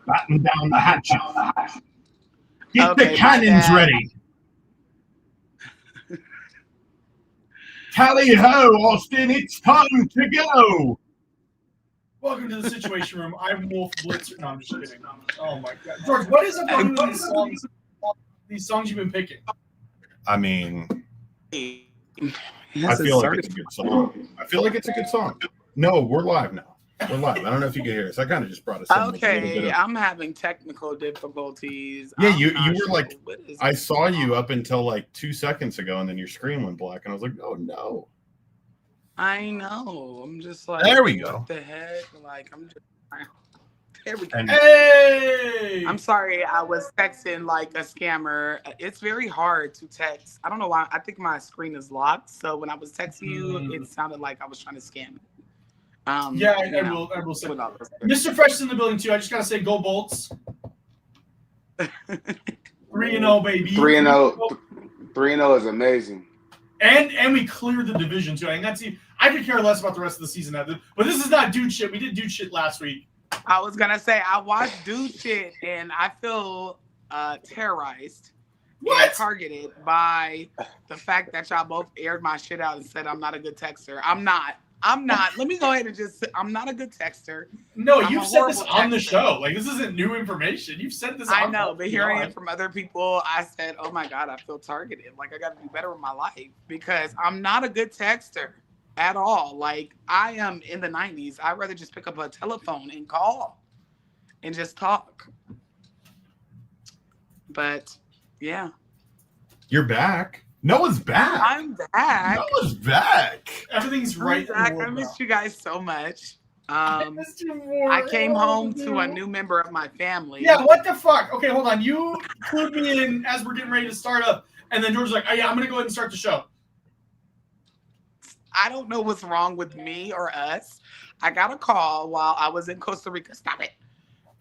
Batten down the hatches. Get the cannons ready. Tally ho, Austin, it's time to go. Welcome to the Situation Room. I'm Wolf Blitzer. No, I'm just kidding. Oh my God, George, what is up with these songs you've been picking? I mean, I feel like it's a good song. I feel like it's a good song. No, we're live now. We're live. I don't know if you can hear us. I kind of just brought us in. Okay, I'm having technical difficulties. Yeah, you were like, I saw you up until like 2 seconds ago, and then your screen went black, and I was like, oh no. I know. I'm just like, there we go. What the heck? Like, I'm just. There we go. Hey! I'm sorry. I was texting like a scammer. It's very hard to text. I don't know why. I think my screen is locked. So when I was texting you, it sounded like I was trying to scam you. I will say. Mr. Fresh is in the building too. I just gotta say, go Bolts. 3-0, baby. 3-0. 3-0 is amazing. And we cleared the division too. I could care less about the rest of the season, but this is not dude shit. We did dude shit last week. I was gonna say I watched dude shit and I feel terrorized. What? Targeted by the fact that y'all both aired my shit out and said I'm not a good texter. I'm not. Let me go ahead and just say I'm not a good texter. No, you've said this on the show. Like, this isn't new information. You've said this I know, but hearing it from other people, I said, oh my God, I feel targeted. Like, I got to do better with my life because I'm not a good texter at all. Like, I am in the 90s. I'd rather just pick up a telephone and call and just talk. But, yeah. You're back. Noah's back. I'm back. Noah's back. Everything's right. Back. I missed you guys so much. I missed you more. I came home to a new member of my family. Yeah, what the fuck? Okay, hold on. You clued me in as we're getting ready to start up, and then George's like, oh yeah, I'm going to go ahead and start the show. I don't know what's wrong with me or us. I got a call while I was in Costa Rica. Stop it.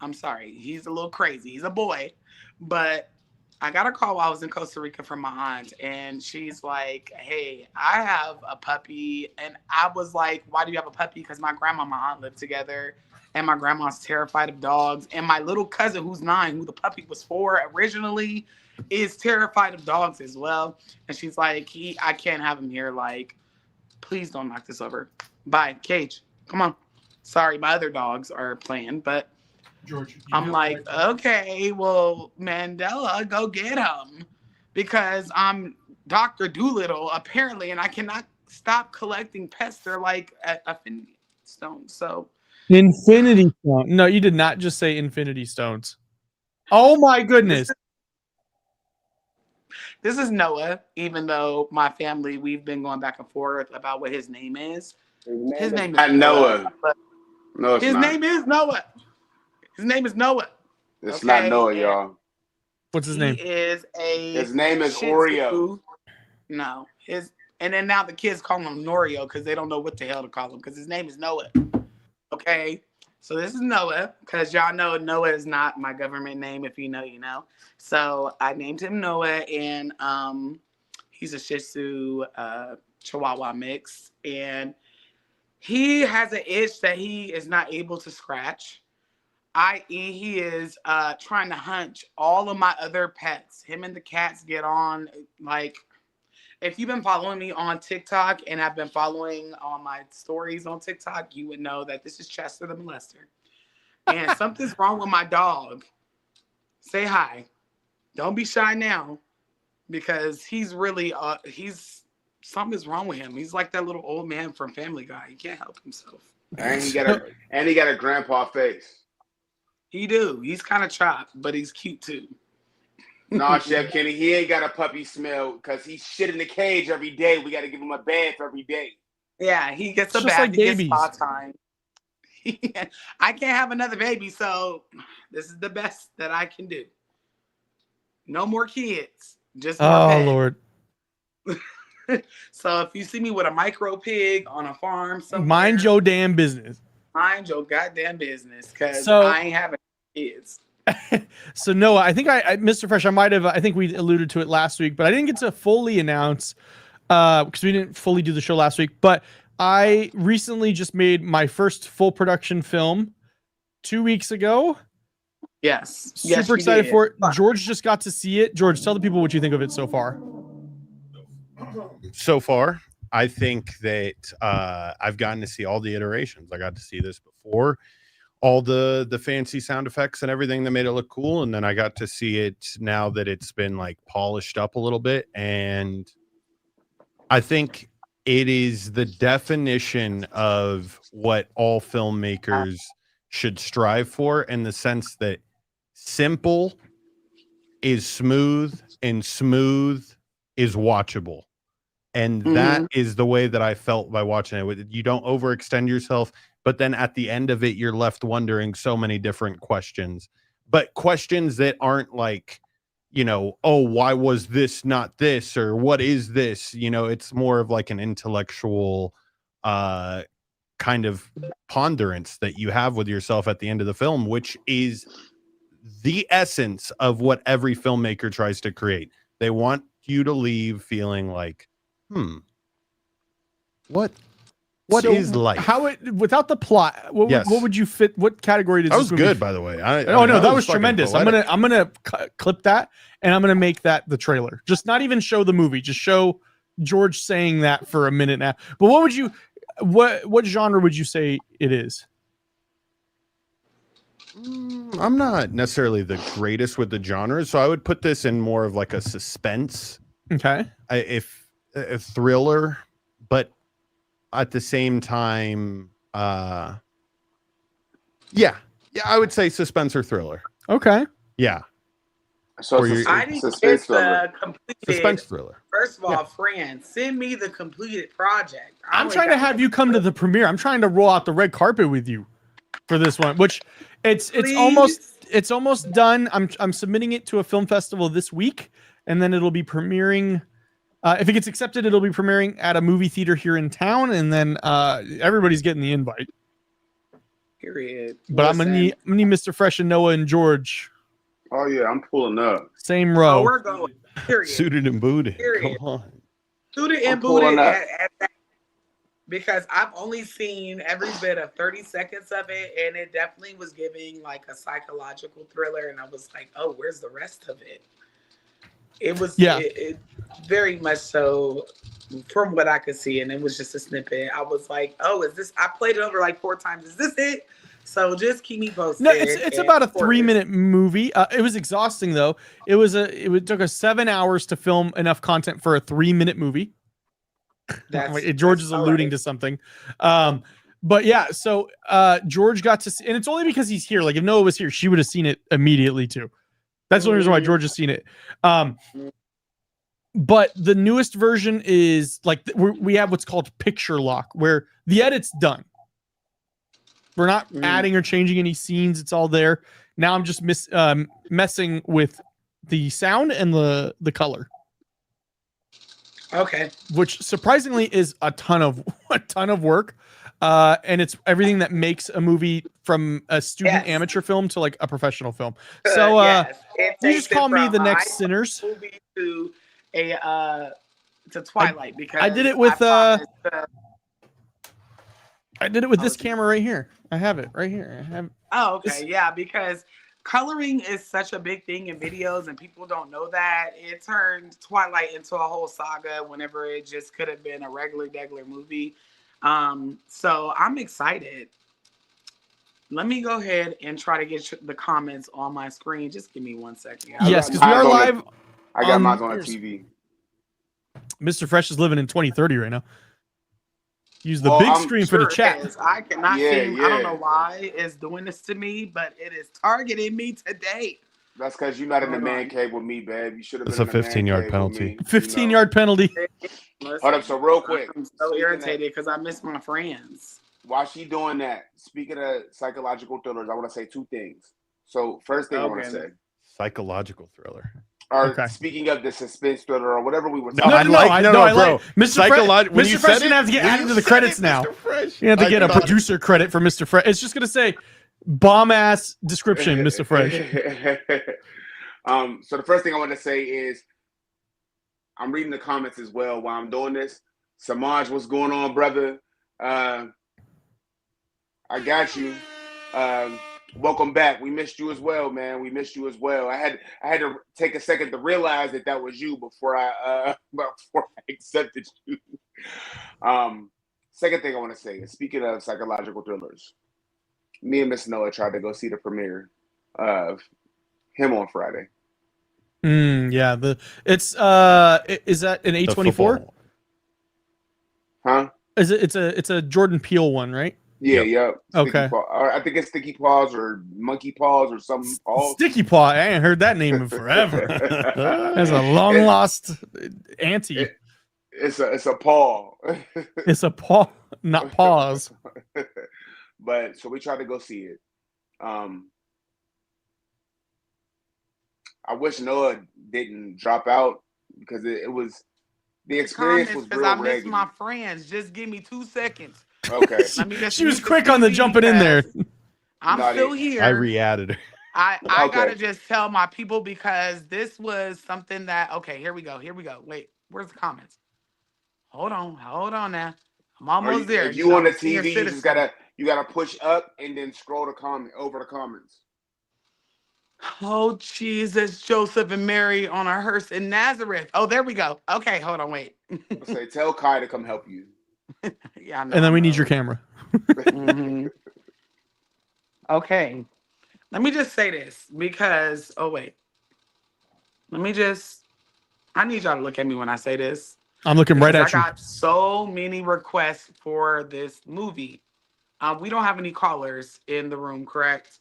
I'm sorry. He's a little crazy. He's a boy. But I got a call while I was in Costa Rica from my aunt, and she's like, hey, I have a puppy. And I was like, why do you have a puppy? Because my grandma and my aunt live together, and my grandma's terrified of dogs. And my little cousin, who's 9, who the puppy was for originally, is terrified of dogs as well. And she's like, I can't have him here. Like, please don't knock this over. Bye, Cage. Come on. Sorry, my other dogs are playing, but George, I'm like, okay, well, Mandela, go get him because I'm Dr. Doolittle, apparently, and I cannot stop collecting pests. They're like Infinity Stones. So, Infinity Stone. No, you did not just say Infinity Stones. Oh, my goodness. This is Noah, even though my family, we've been going back and forth about what his name is. His name is Noah. No, it's his not. name is Noah. His name is Noah. It's not Noah, y'all. What's his name? His name is Oreo. No. And then now the kids call him Norio because they don't know what the hell to call him because his name is Noah. Okay. So this is Noah because y'all know Noah is not my government name. If you know, you know. So I named him Noah, and he's a Shih Tzu Chihuahua mix. And he has an itch that he is not able to scratch. I.e., he is trying to hunch all of my other pets. Him and the cats get on. Like, if you've been following me on TikTok and I've been following on my stories on TikTok, you would know that this is Chester the molester. And something's wrong with my dog. Say hi. Don't be shy now because he's really, something's wrong with him. He's like that little old man from Family Guy. He can't help himself. And he got a grandpa face. He do. He's kind of chopped, but he's cute too. Nah, Chef Kenny, he ain't got a puppy smell because he's shit in the cage every day. We got to give him a bath every day. Yeah, he gets a bath. Like he gets spa time. I can't have another baby, so this is the best that I can do. No more kids. Just more pets. Lord. So if you see me with a micro pig on a farm somewhere, mind your damn business. Mind your goddamn business, because I ain't having kids. So Noah, I think Mr. Fresh, I think we alluded to it last week, but I didn't get to fully announce because we didn't fully do the show last week. But I recently just made my first full production film 2 weeks ago. Yes. Super excited for it. George just got to see it. George, tell the people what you think of it so far. So far, I think that I've gotten to see all the iterations. I got to see this before, all the fancy sound effects and everything that made it look cool, and then I got to see it now that it's been like polished up a little bit, and I think it is the definition of what all filmmakers should strive for, in the sense that simple is smooth and smooth is watchable. And that is the way that I felt by watching it. You don't overextend yourself, but then at the end of it, you're left wondering so many different questions, but questions that aren't like, you know, oh, why was this not this? Or what is this? You know, it's more of like an intellectual kind of ponderance that you have with yourself at the end of the film, which is the essence of what every filmmaker tries to create. They want you to leave feeling like, what So is life? How it without the plot? What would you fit? What category does That this was movie good, by the way. That was fucking tremendous. poetic. I'm gonna clip that, and I'm gonna make that the trailer. Just not even show the movie. Just show George saying that for a minute now. But what would you? What genre would you say it is? I'm not necessarily the greatest with the genres, so I would put this in more of like a suspense. Okay. If a thriller, but at the same time, I would say suspense or thriller. Okay. Yeah. So I didn't suspense get thriller. the completed. Suspense thriller. First of all, friends, send me the completed project. I'm trying to have you come to the premiere. I'm trying to roll out the red carpet with you for this one, which it's almost done. I'm submitting it to a film festival this week, and then it'll be premiering. If it gets accepted, it'll be premiering at a movie theater here in town, and then everybody's getting the invite. Period. But I'm gonna need Mr. Fresh and Noah and George. Oh yeah, I'm pulling up. Same row. Oh, we're going. Period. Suited and booted. Period. Come on. Suited and booted at that, because I've only seen every bit of 30 seconds of it, and it definitely was giving like a psychological thriller, and I was like, oh, where's the rest of it? It was it very much so, from what I could see, and it was just a snippet. I was like, oh, is this? I played it over like 4 times. Is this it? So just keep me posted. No, it's about a 3-minute movie. It was exhausting though. It took us 7 hours to film enough content for a 3-minute movie. George is alluding to something. But yeah, so George got to see, and it's only because he's here. Like if Noah was here, she would have seen it immediately too. That's the only reason why George has seen it. But the newest version is like we have what's called picture lock, where the edit's done. We're not adding or changing any scenes. It's all there. Now I'm just messing with the sound and the color. Okay. Which surprisingly is a ton of work. And it's everything that makes a movie from a student amateur film to like a professional film. So you just call me the next Sinners. Movie to Twilight, because I did it with this camera right here. I have it right here. Oh, okay. Yeah, because coloring is such a big thing in videos, and people don't know that. It turned Twilight into a whole saga whenever it just could have been a regular movie. So I'm excited. Let me go ahead and try to get the comments on my screen. Just give me 1 second. Yes, because we are live. I got mine on the TV. Mr. Fresh is living in 2030 right now. Use the big screen for the chat. I cannot see. I don't know why it's doing this to me, but it is targeting me today. That's because you're not in the man cave with me, babe. You should have been. That's a 15-yard penalty. 15-yard penalty. Hold up, so real quick. I'm so irritated because I miss my friends. While she doing that, speaking of psychological thrillers, I want to say 2 things. So first thing I want to say, psychological thriller. Or speaking of the suspense thriller or whatever we were No, talking bro. Mr. Fresh didn't have to get added to the credits now. You have to get a producer credit for Mr. Fresh. It's just gonna say bomb ass description, Mr. Fresh. So the first thing I want to say is I'm reading the comments as well while I'm doing this. Samaj, what's going on, brother? I got you. Welcome back. We missed you as well, man. We missed you as well. I had to take a second to realize that was you before I accepted you. Second thing I want to say is, speaking of psychological thrillers, me and Miss Noah tried to go see the premiere of him on Friday. Yeah. Is that an A24? Huh? Is it? It's a Jordan Peele one, right? Yeah, Yep. yep. Okay. I think it's Sticky Paws or Monkey Paws or something. Sticky Paw. I ain't heard that name in forever. That's a long lost auntie. It's a paw. It's a paw, not paws. But so we tried to go see it. I wish Noah didn't drop out because it was the experience was real I raggedy. miss my friends. Just give me 2 seconds. Okay. She was quick on the jumping in there. I'm still here. I re-added her. I gotta just tell my people because this was something that here we go. Wait, where's the comments? Hold on now. I'm almost there. If you on the TV, you gotta push up and then scroll over the comments. Oh Jesus, Joseph and Mary on a hearse in Nazareth. Oh, there we go. Okay, hold on, wait. Say, tell Kai to come help you. Yeah, I know, and then we need your camera. Mm-hmm. Okay. Let me just say this because I need y'all to look at me when I say this. I'm looking right at you. I got so many requests for this movie. We don't have any callers in the room, correct?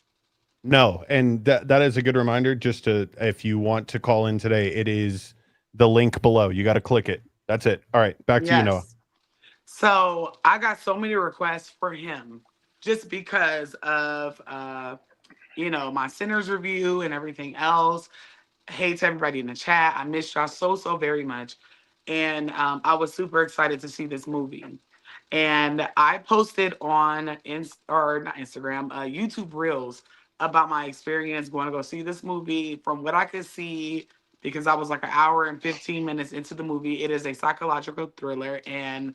No, and that is a good reminder. Just if you want to call in today, it is the link below. You got to click it. That's it. All right, back to you, Noah. So I got so many requests for him just because of my Sinners review and everything else. Hey to everybody in the chat. I missed y'all so very much. And I was super excited to see this movie. And I posted on YouTube Reels about my experience going to go see this movie. From what I could see, because I was like an hour and 15 minutes into the movie, it is a psychological thriller. And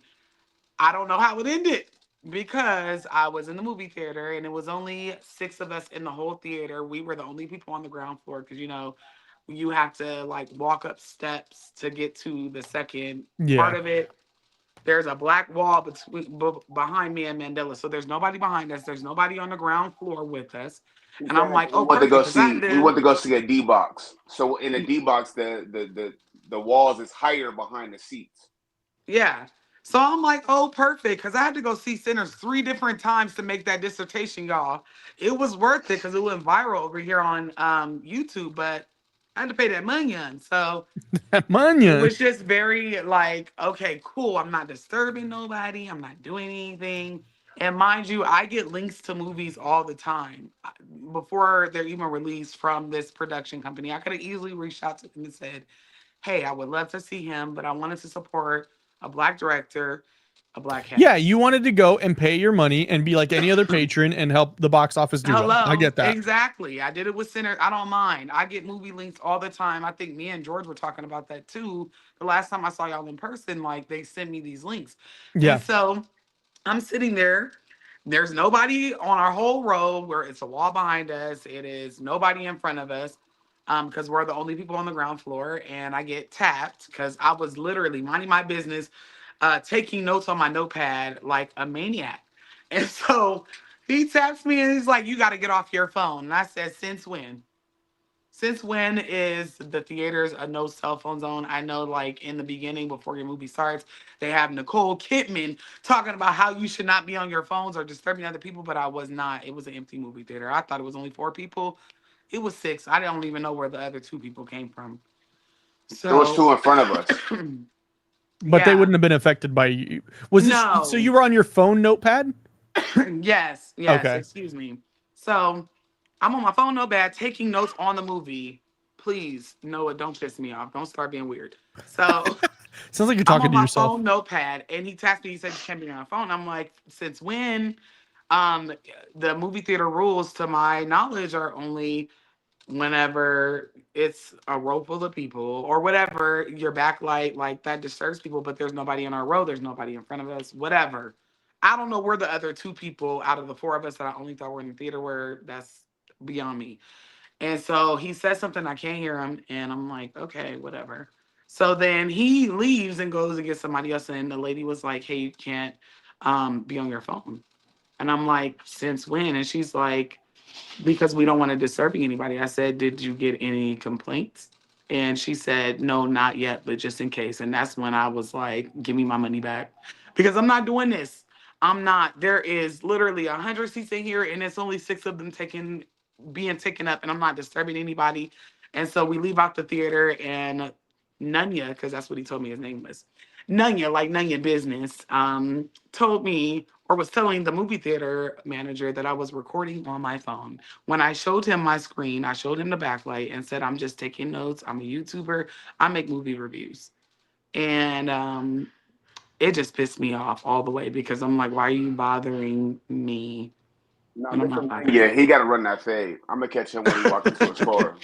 I don't know how it ended because I was in the movie theater and it was only 6 of us in the whole theater. We were the only people on the ground floor because, you have to walk up steps to get to the second part of it. There's a black wall behind me and Mandela. So there's nobody behind us. There's nobody on the ground floor with us. And I'm like, we went to go see a D box. So in a D box, the walls is higher behind the seats. Yeah. So I'm like, oh, perfect. Because I had to go see Sinners 3 different times to make that dissertation, y'all. It was worth it because it went viral over here on YouTube, but I had to pay that money on. So that money. It was just very okay, cool. I'm not disturbing nobody. I'm not doing anything. And mind you, I get links to movies all the time before they're even released from this production company. I could have easily reached out to them and said, hey, I would love to see him, but I wanted to support a Black director, a Black cast. Yeah, you wanted to go and pay your money and be like any other patron and help the box office do well. I get that. Exactly. I did it with Sinners. I don't mind. I get movie links all the time. I think me and George were talking about that too. The last time I saw y'all in person, they sent me these links. Yeah. And so I'm sitting there. There's nobody on our whole row where it's a wall behind us. It is nobody in front of us. Because we're the only people on the ground floor, and I get tapped because I was literally minding my business, taking notes on my notepad like a maniac. And so he taps me and he's like, you got to get off your phone. And I said, since when? Since when is the theaters a no cell phone zone? I know in the beginning before your movie starts, they have Nicole Kidman talking about how you should not be on your phones or disturbing other people, but I was not. It was an empty movie theater. I thought it was only 4 people. It was 6. I don't even know where the other 2 people came from. So there was 2 in front of us. But they wouldn't have been affected by you. So you were on your phone notepad? Yes. Okay. Excuse me. So I'm on my phone notepad taking notes on the movie. Please, Noah, don't piss me off. Don't start being weird. So sounds like you're talking to yourself. I'm on my phone notepad, and he taps me. He said, you can't be on a phone. I'm like, since when? The movie theater rules, to my knowledge, are only whenever it's a row full of people or whatever, your backlight that disturbs people, but there's nobody in our row, there's nobody in front of us, whatever. I don't know where the other 2 people out of the 4 of us that I only thought were in the theater were. That's beyond me. And so he says something, I can't hear him, and I'm like, okay, whatever. So then he leaves and goes and gets somebody else, and the lady was like, hey, you can't be on your phone. And I'm like, since when? And she's like, because we don't want to disturb anybody. I said, did you get any complaints? And she said, no, not yet, but just in case. And that's when I was like, give me my money back. Because I'm not doing this. I'm not. There is literally 100 seats in here, and it's only 6 of them being taken up, and I'm not disturbing anybody. And so we leave out the theater, and Nunya, because that's what he told me his name was. Nunya, like Nunya Business, told me or was telling the movie theater manager that I was recording on my phone. When I showed him my screen, I showed him the backlight and said, I'm just taking notes. I'm a YouTuber. I make movie reviews. And it just pissed me off all the way because I'm like, why are you bothering me? No, And I'm listen, not bothering yeah, he got to run that fade. I'm gonna catch him when he walks into his car.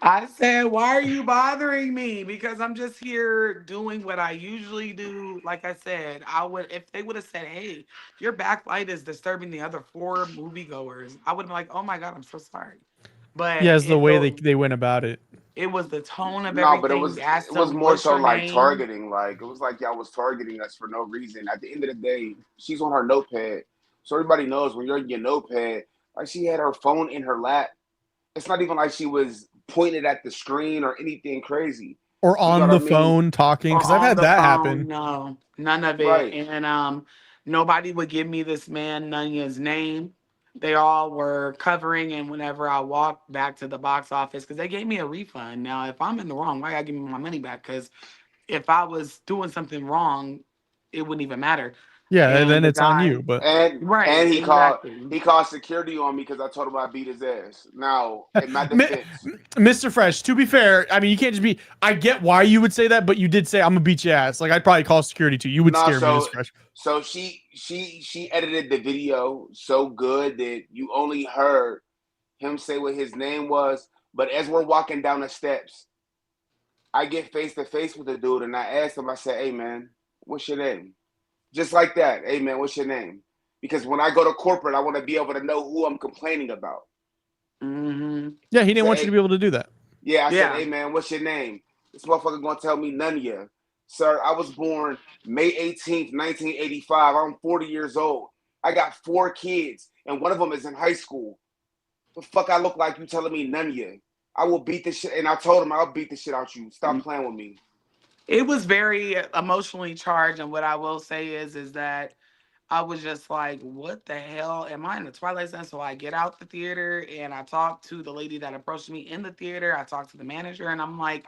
I said, why are you bothering me? Because I'm just here doing what I usually do. Like I said, I would, if they would have said, hey, your backlight is disturbing the other 4 moviegoers, I would have been like, oh my God, I'm so sorry. But Yeah, it's the way they went about it. it was the tone of No, but everything. You asked it was them, more what's so your like name? targeting. Like it was like y'all was targeting us for no reason. At the end of the day, she's on her notepad, so everybody knows when you're in your notepad. Like she had her phone in her lap. It's not even like she was pointed at the screen or anything crazy. Or You know on what the I mean? phone talking, Or because I've on had the that phone? happen. No, none of it. Right. And nobody would give me this man Nunya's name. They all were covering, and whenever I walked back to the box office, because they gave me a refund. Now, if I'm in the wrong, why gotta give me my money back? Because if I was doing something wrong, it wouldn't even matter. Yeah, And then the it's on guy, you. But right, And exactly. he called security on me because I told him I beat his ass. Now, in my Mi- defense, Mr. Fresh, to be fair, I mean, you can't just be. I get why you would say that, but you did say I'm gonna beat your ass. Like I'd probably call security too. You would no, scare me, Mr. Fresh. so she edited the video so good that you only heard him say what his name was. But as we're walking down the steps, I get face to face with the dude and I asked him, I said, hey man, what's your name? Just like that. Hey man, what's your name? Because when I go to corporate, I want to be able to know who I'm complaining about. Mm-hmm. Yeah, he I didn't said, want you to hey, be able to do that. yeah, I said, Yeah. hey man, what's your name? This motherfucker gonna tell me none of you. Sir, I was born May 18th, 1985. I'm 40 years old. I got 4 kids, and one of them is in high school. The fuck I look like you telling me none of you? I will beat this shit, and I told him I'll beat the shit out you. Stop playing with me. It was very emotionally charged, and what I will say is that I was just like, what the hell? Am I in the Twilight Zone? So I get out the theater and I talk to the lady that approached me in the theater. I talked to the manager and I'm like,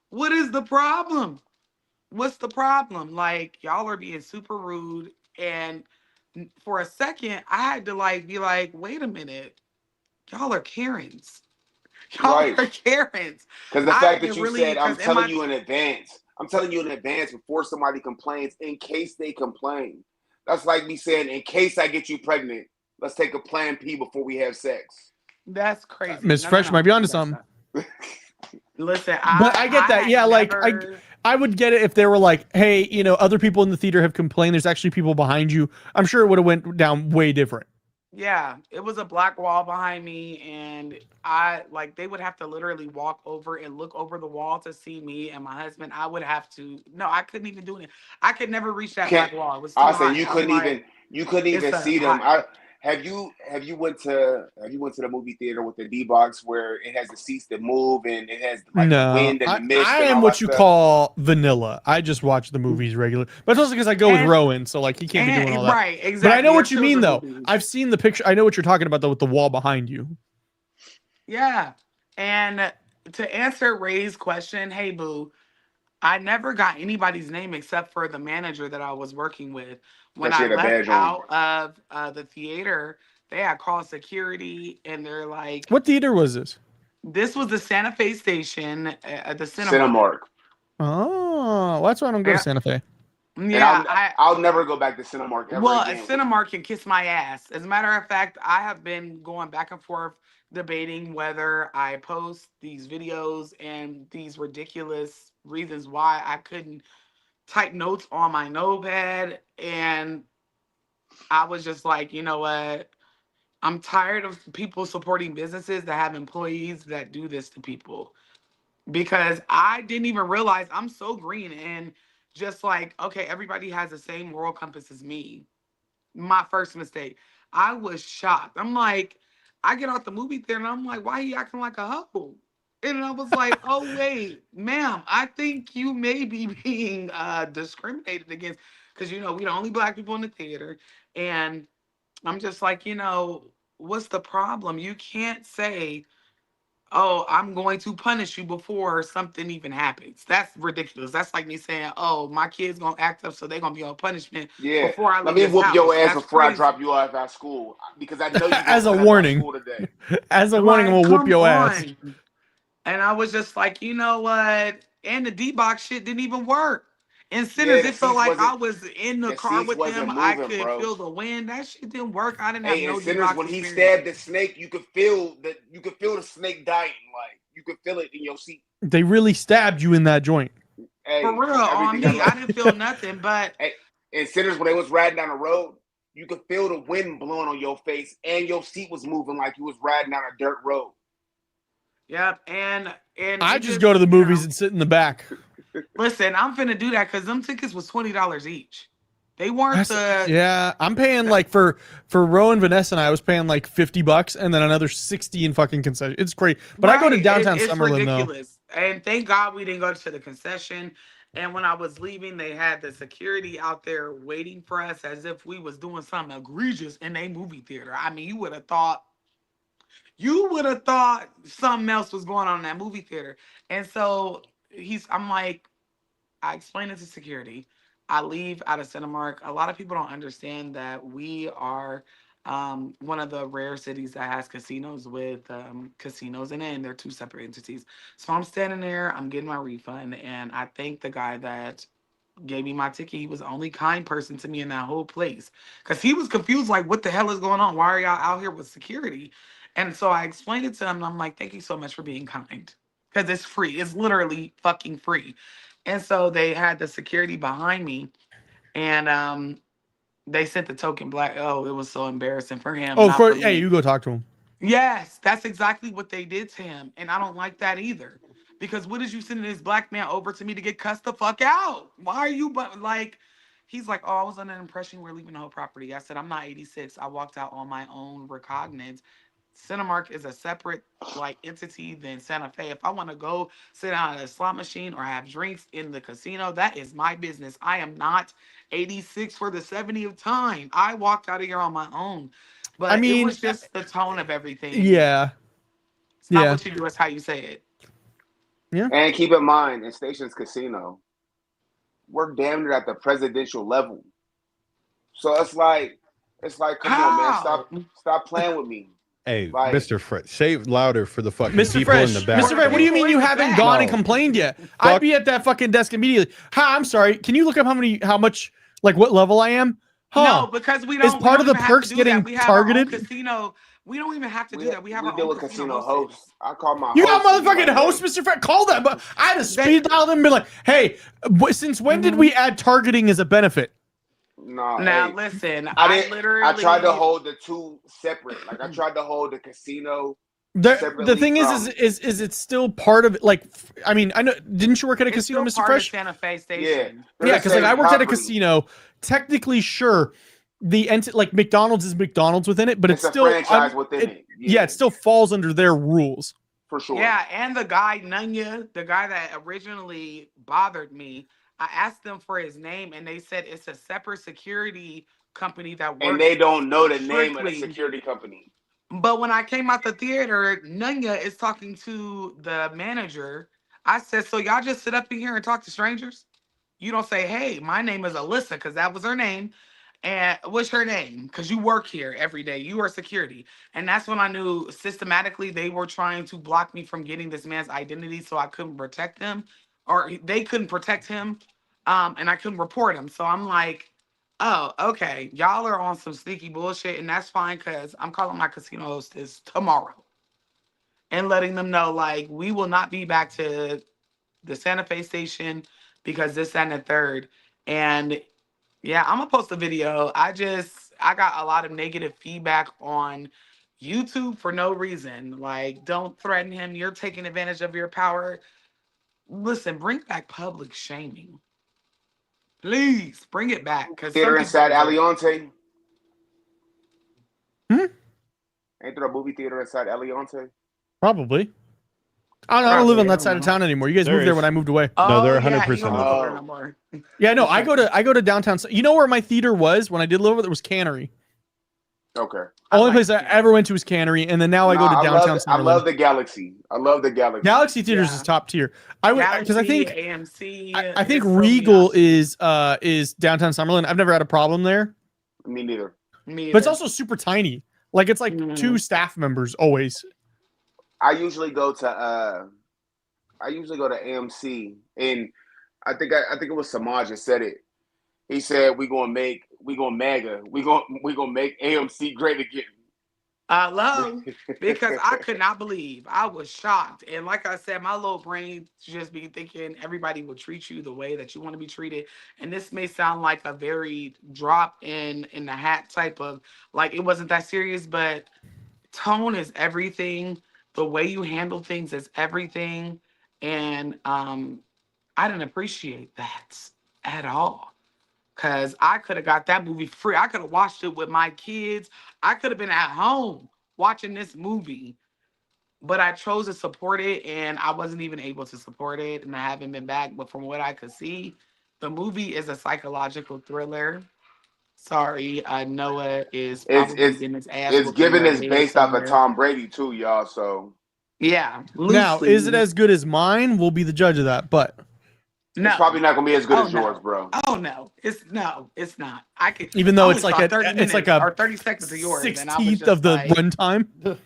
what is the problem? What's the problem? Like, y'all are being super rude. And for a second, I had to like be like, wait a minute. Y'all are Karens. Y'all Right. are Karens. Because the I fact had to that you really, said, because in my I'm telling you in advance before somebody complains, in case they complain. That's like me saying, in case I get you pregnant, let's take a plan P before we have sex. that's crazy. Miss No, no, Fresh might no. be onto That's something. not. Listen, But I get I that. had Yeah, like never. I would get it if they were like, hey, you know, other people in the theater have complained. There's actually people behind you. I'm sure it would have went down way different. Yeah, it was a black wall behind me, and I like they would have to literally walk over and look over the wall to see me and my husband. I would have to. No, I couldn't even do it. I could never reach that Can't black wall. It was too I say high. I'm like, you couldn't it's even a see them. high. Have you went to the movie theater with the D box where it has the seats that move and it has like the No, wind and the I mist and am all that what you stuff? call vanilla. I just watch the movies regular, but it's also because I go with And Rowan, so like he can't be doing all that. right, But I exactly. know They're what you mean, children though. movies. I've seen the picture. I know what you're talking about, though, with the wall behind you. Yeah, and to answer Ray's question, hey boo, I never got anybody's name except for the manager that I was working with. When That she I had a left badge on. out of the theater, they had called security and they're like, What theater was this? this was the Santa Fe station at the Cinemark. Cinemark. Oh, well, that's why I don't go to Yeah, Santa Fe. And yeah. I'll never go back to Cinemark ever Well, a again. Cinemark can kiss my ass. As a matter of fact, I have been going back and forth debating whether I post these videos and these ridiculous reasons why I couldn't type notes on my notepad. And I was just like, you know what? I'm tired of people supporting businesses that have employees that do this to people, because I didn't even realize I'm so green and just like, okay, everybody has the same moral compass as me. My first mistake. I was shocked. I'm like, I get out the movie theater and I'm like, why he acting like a hoe? And I was like, oh wait, ma'am, I think you may be being discriminated against, because we the only black people in the theater. And I'm just like, what's the problem? You can't say, oh, I'm going to punish you before something even happens. That's ridiculous. That's like me saying, oh, my kid's gonna act up, so they're gonna be on punishment Yeah. before I Let leave me this whoop house. your ass That's before I crazy. drop you off at school, because I know you're As a gonna warning. school today. As a warning, I'm Like, gonna whoop come your ass. on. And I was just like, you know what? And the D-box shit didn't even work. In Sinners, The it felt seats like I wasn't was in the the car seats with them. wasn't I moving, could bro. feel the wind. That shit didn't work. I didn't have Hey, in no Sinners, D-box when he experience. stabbed the snake, you could feel the snake dying. Like, you could feel it in your seat. They really stabbed you in that joint. Hey, For real, from on everything me, I didn't feel nothing. But Hey, in Sinners, when they was riding down the road, you could feel the wind blowing on your face, and your seat was moving like you was riding down a dirt road. yep, and I it just go to the you movies know, and sit in the back. listen, I'm finna do that because them tickets was $20 each. They weren't Yeah, I'm paying like for Rowan, Vanessa, and I was paying like $50, and then another 60 in fucking concession. It's great, but I go to right, downtown it's Summerlin ridiculous. And thank God we didn't go to the concession. And when I was leaving, they had the security out there waiting for us as if we was doing something egregious in a movie theater. I mean, you would have thought something else was going on in that movie theater. And so I'm like, I explained it to security. I leave out of Cinemark. A lot of people don't understand that we are one of the rare cities that has casinos with casinos in it, and they're two separate entities. So I'm standing there, I'm getting my refund, and I thank the guy that gave me my ticket. He was the only kind person to me in that whole place, because he was confused, like, what the hell is going on? Why are y'all out here with security? And so I explained it to him, and I'm like, thank you so much for being kind, because it's free. It's literally fucking free. And so they had the security behind me, and they sent the token black. Oh, it was so embarrassing for him, Oh, of not for course. me. Hey, you go talk to him. Yes, that's exactly what they did to him, and I don't like that either. Because what is you sending this black man over to me to get cussed the fuck out? Why are you like? He's like, oh, I was under the impression we're leaving the whole property. I said, I'm not 86. I walked out on my own recognizance. Cinemark is a separate entity than Santa Fe. If I want to go sit down at a slot machine or have drinks in the casino, that is my business. I am not 86 for the 70th time. I walked out of here on my own. But I mean, it was just the tone of everything. Yeah. It's not what you do, it's how you say it. Yeah. And keep in mind, in Stations Casino, we're damn near at the presidential level. So it's like, come on, man, stop playing with me. Hey, Like, Mr. Fresh, say it louder for the fucking Mr. people Fresh, in the back. Mr. Fresh, what do you mean you haven't gone and complained yet? I'd be at that fucking desk immediately. Hi, I'm sorry. Can you look up how much, like what level I am? No, because we don't. Is part of the perks getting targeted? Casino. We don't even have to do that. We have our deal own with casino hosts. I call my You host. got motherfucking host, Mr. Fresh. Call that. But I had to speed dial them and be like, hey, since when did we add targeting as a benefit? No. Now listen, I tried to hold the two separate. Like I tried to hold the casino. The thing is it's still part of it. Like, I mean, I know. Didn't you work at a casino, Mr. Fresh? Santa Fe Station. Yeah, because like I worked at a casino. Technically, sure, the like McDonald's is McDonald's within it, but it's still a franchise within it. Yeah, it still falls under their rules. For sure. Yeah, and the guy Nunya, the guy that originally bothered me, I asked them for his name, and they said it's a separate security company that works. And they don't know the name of the security company. But when I came out the theater, Nunya is talking to the manager. I said, so y'all just sit up in here and talk to strangers? You don't say, hey, my name is Alyssa, because that was her name. And what's her name? Because you work here every day. You are security. And that's when I knew systematically they were trying to block me from getting this man's identity so I couldn't protect him. Or they couldn't protect him. And I couldn't report him. So I'm like, oh, okay. Y'all are on some sneaky bullshit. And that's fine, because I'm calling my casino hostess tomorrow. And letting them know, like, we will not be back to the Santa Fe station because this, that, and the third. And yeah, I'm gonna post a video. I just I got a lot of negative feedback on YouTube for no reason. Like, don't threaten him. You're taking advantage of your power. Listen, bring back public shaming. Please bring it back. Because some Theater people inside deserve it. aon't. Hmm? Ain't there a movie theater inside aon't? Probably. I don't live on that side of town anymore. You guys There moved there is. when I moved away. No, they're yeah, 100% you don't live over there no more. Yeah, no, I go to downtown. You know where my theater was when I did live over there was Cannery. Okay. Only place I ever went to was Cannery, and then now I go to downtown. I love the Galaxy. I love the Galaxy. Galaxy Theaters Yeah. is top tier. I would because I think AMC. I think there's so many Regal options. is downtown Summerlin. I've never had a problem there, Me neither. Me but it's either. also super tiny. Like it's like two staff members always. I usually go to AMC, and I think it was Samaj that said it. He said we gonna make AMC great again. Hello, because I could not believe. I was shocked, and like I said, my little brain just be thinking everybody will treat you the way that you want to be treated. And this may sound like a very drop in the hat type of, like, it wasn't that serious, but tone is everything. The way you handle things is everything, and I didn't appreciate that at all. Cause I could have got that movie free. I could have watched it with my kids. I could have been at home watching this movie, but I chose to support it, and I wasn't even able to support it, and I haven't been back. But from what I could see, the movie is a psychological thriller. Sorry, Noah is probably getting his ass. It's given as is based off of Tom Brady too, y'all. So yeah. Now, loosely. is it as good as mine? We'll be the judge of that. But No. it's probably not gonna be as good as no. yours, bro. Oh no, it's not. I could, even though I it's only like saw a 30 it's like minutes a or 30 seconds of yours, and I was 16th just of the like, runtime.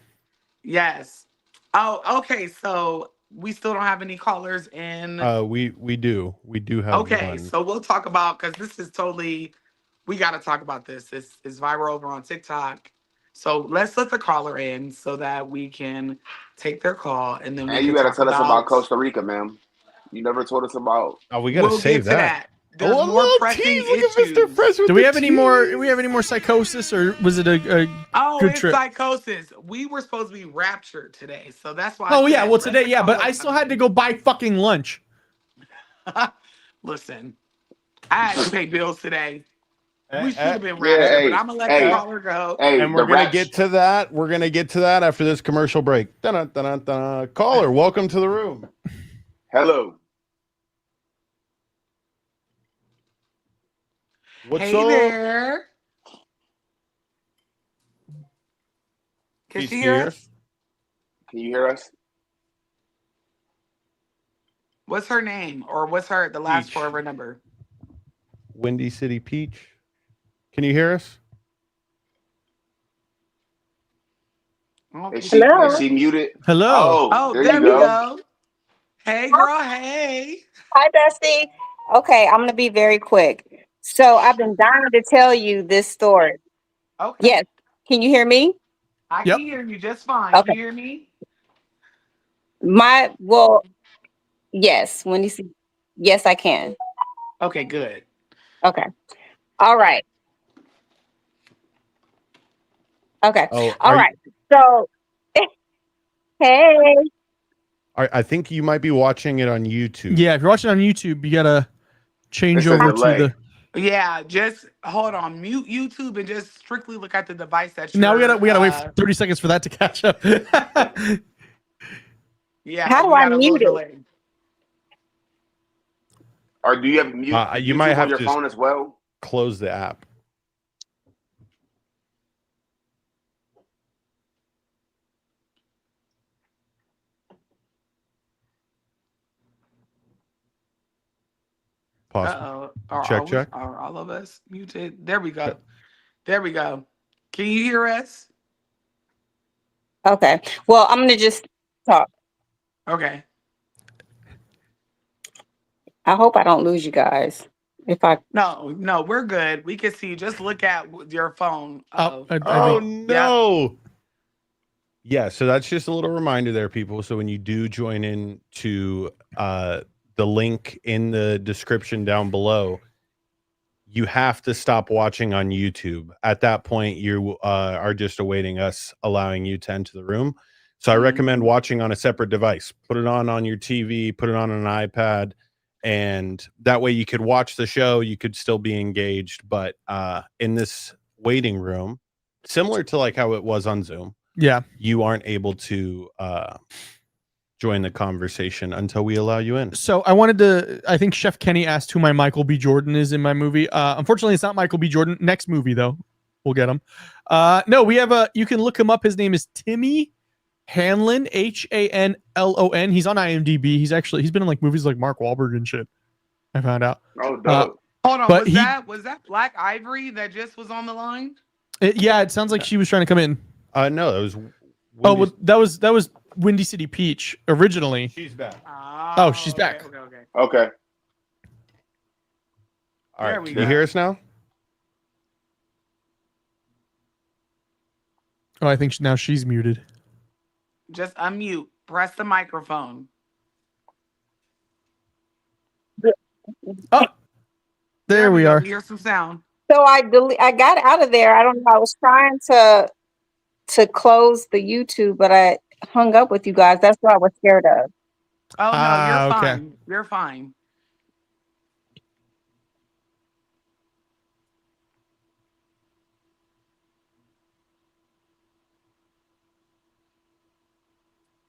yes. Oh, okay. So we still don't have any callers in. We do have Okay, one. so we'll talk about, because this is totally, we got to talk about this. This is viral over on TikTok. So let's let the caller in so that we can take their call, and then we And you can gotta talk tell us about about Costa Rica, ma'am. You never told us about. Oh, we gotta We'll save get to that. There's a more little pressing tease. Look at issues. Mr. Fresh with Do we the have any more? tease. Do we have any more psychosis, or was it a Oh, good it's trip? psychosis. We were supposed to be Rapture today, so that's why. Oh I yeah, said, well let today, the yeah, but caller I still come had to in. go buy fucking lunch. Listen, I had to pay bills today. We should have been Yeah, Rapture, hey, but I'm gonna let hey. the caller go. Hey, And we're the gonna Rapture. get to that. We're gonna get to that after this commercial break. Dun-dun-dun-dun-dun. Caller, welcome to the room. Hello. What's Hey up? there. Can Peace she hear here. us? Can you hear us? What's her name, or what's the last Peach. four of her number? Windy City Peach. Can you hear us? I don't Is think she she- is she muted? Hello. Oh, there there you we go. go. Hey, girl. Hey. Hi, Bestie. Okay, I'm going to be very quick. So I've been dying to tell you this story. Okay. Yes. Can you hear me? I Yep. can hear you just fine. Okay. Can you hear me? Yes. When you see, yes, I can. Okay, good. Okay. All right. Okay. Oh, All right. So, hey. I think you might be watching it on YouTube. Yeah, if you're watching on YouTube, you gotta change It's a over to delay. the. Yeah, just hold on. Mute YouTube and just strictly look at the device that you're. Now we gotta wait for 30 seconds for that to catch up. Yeah. How do we I got a mute little it? delay. Or do you have mute? You YouTube might have on your to phone as well. close the app. Possible. Check. Are all of us muted? There we go. There we go. Can you hear us? Okay. Well, I'm going to just talk. Okay. I hope I don't lose you guys. No, we're good. We can see you. Just look at your phone. Oh, Oh no. Yeah, so that's just a little reminder there, people. So when you do join in to the link in the description down below, you have to stop watching on YouTube. At that point, you are just awaiting us allowing you to enter the room. So I recommend watching on a separate device. Put it on your TV, put it on an iPad, and that way you could watch the show. You could still be engaged. But in this waiting room, similar to like how it was on Zoom, you aren't able to join the conversation until we allow you in. So I think Chef Kenny asked who my Michael B. Jordan is in my movie. Unfortunately, it's not Michael B. Jordan. Next movie, though, we'll get him. No, we have you can look him up. His name is Timmy Hanlon, Hanlon. He's on IMDb. He's been in like movies like Mark Wahlberg and shit. I found out. Oh, dope. Hold on, but was that Black Ivory that just was on the line? It sounds like she was trying to come in. No, it was. That was Windy City Peach originally. She's back. Oh, she's back. Okay. All right. Can you hear us now? Oh, I think now she's muted. Just unmute. Press the microphone. Oh, there we are. Hear some sound. So I got out of there. I don't know. I was trying to close the YouTube, but I hung up with you guys. That's what I was scared of. Oh no, you're okay. fine. You're fine.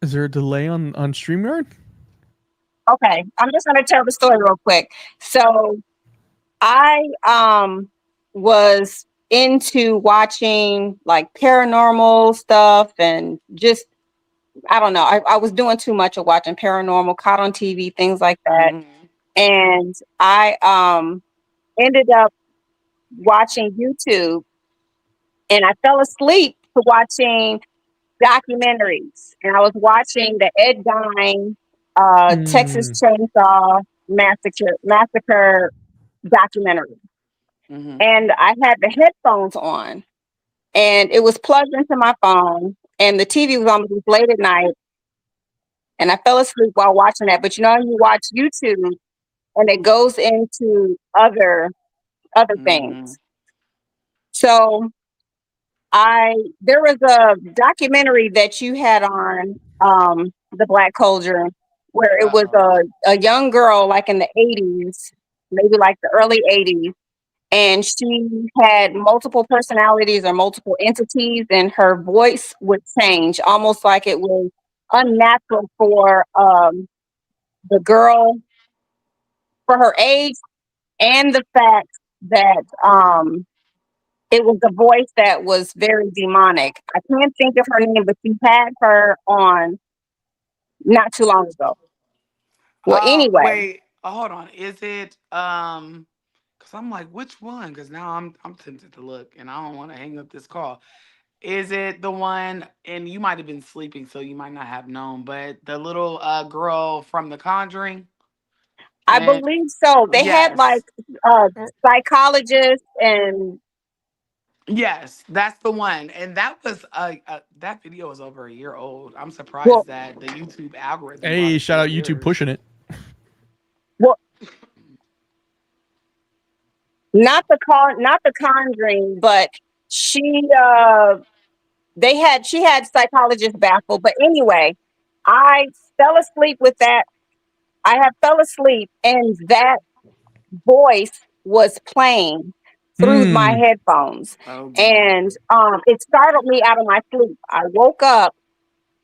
Is there a delay on StreamYard? Okay, I'm just gonna tell the story real quick. So I was into watching like paranormal stuff and just I don't know. I was doing too much of watching paranormal, caught on TV, things like that. And I ended up watching YouTube and I fell asleep to watching documentaries. And I was watching the Ed Gein Texas Chainsaw Massacre documentary. And I had the headphones on and it was plugged into my phone and the TV was on late at night and I fell asleep while watching that. But you know, you watch YouTube and it goes into other things. So there was a documentary that you had on the Black Cauldron where it was a young girl like in the 80s, maybe like the early 80s. And she had multiple personalities or multiple entities, and her voice would change, almost like it was unnatural for the girl, for her age, and the fact that it was a voice that was very demonic. I can't think of her name, but you had her on not too long ago. Well, anyway. Wait, hold on. Is it because I'm like, which one? Because now I'm tempted to look and I don't want to hang up this call. Is it the one, and you might have been sleeping, so you might not have known, but the little girl from The Conjuring? I believe so. They had like psychologists and yes, that's the one. And that was that video is over a year old. I'm surprised that the YouTube algorithm. Hey, shout out YouTube pushing it. Well, not the Conjuring, but she had psychologists baffled. But anyway, I fell asleep with that. I have fell asleep and that voice was playing through my headphones. And it startled me out of my sleep. I woke up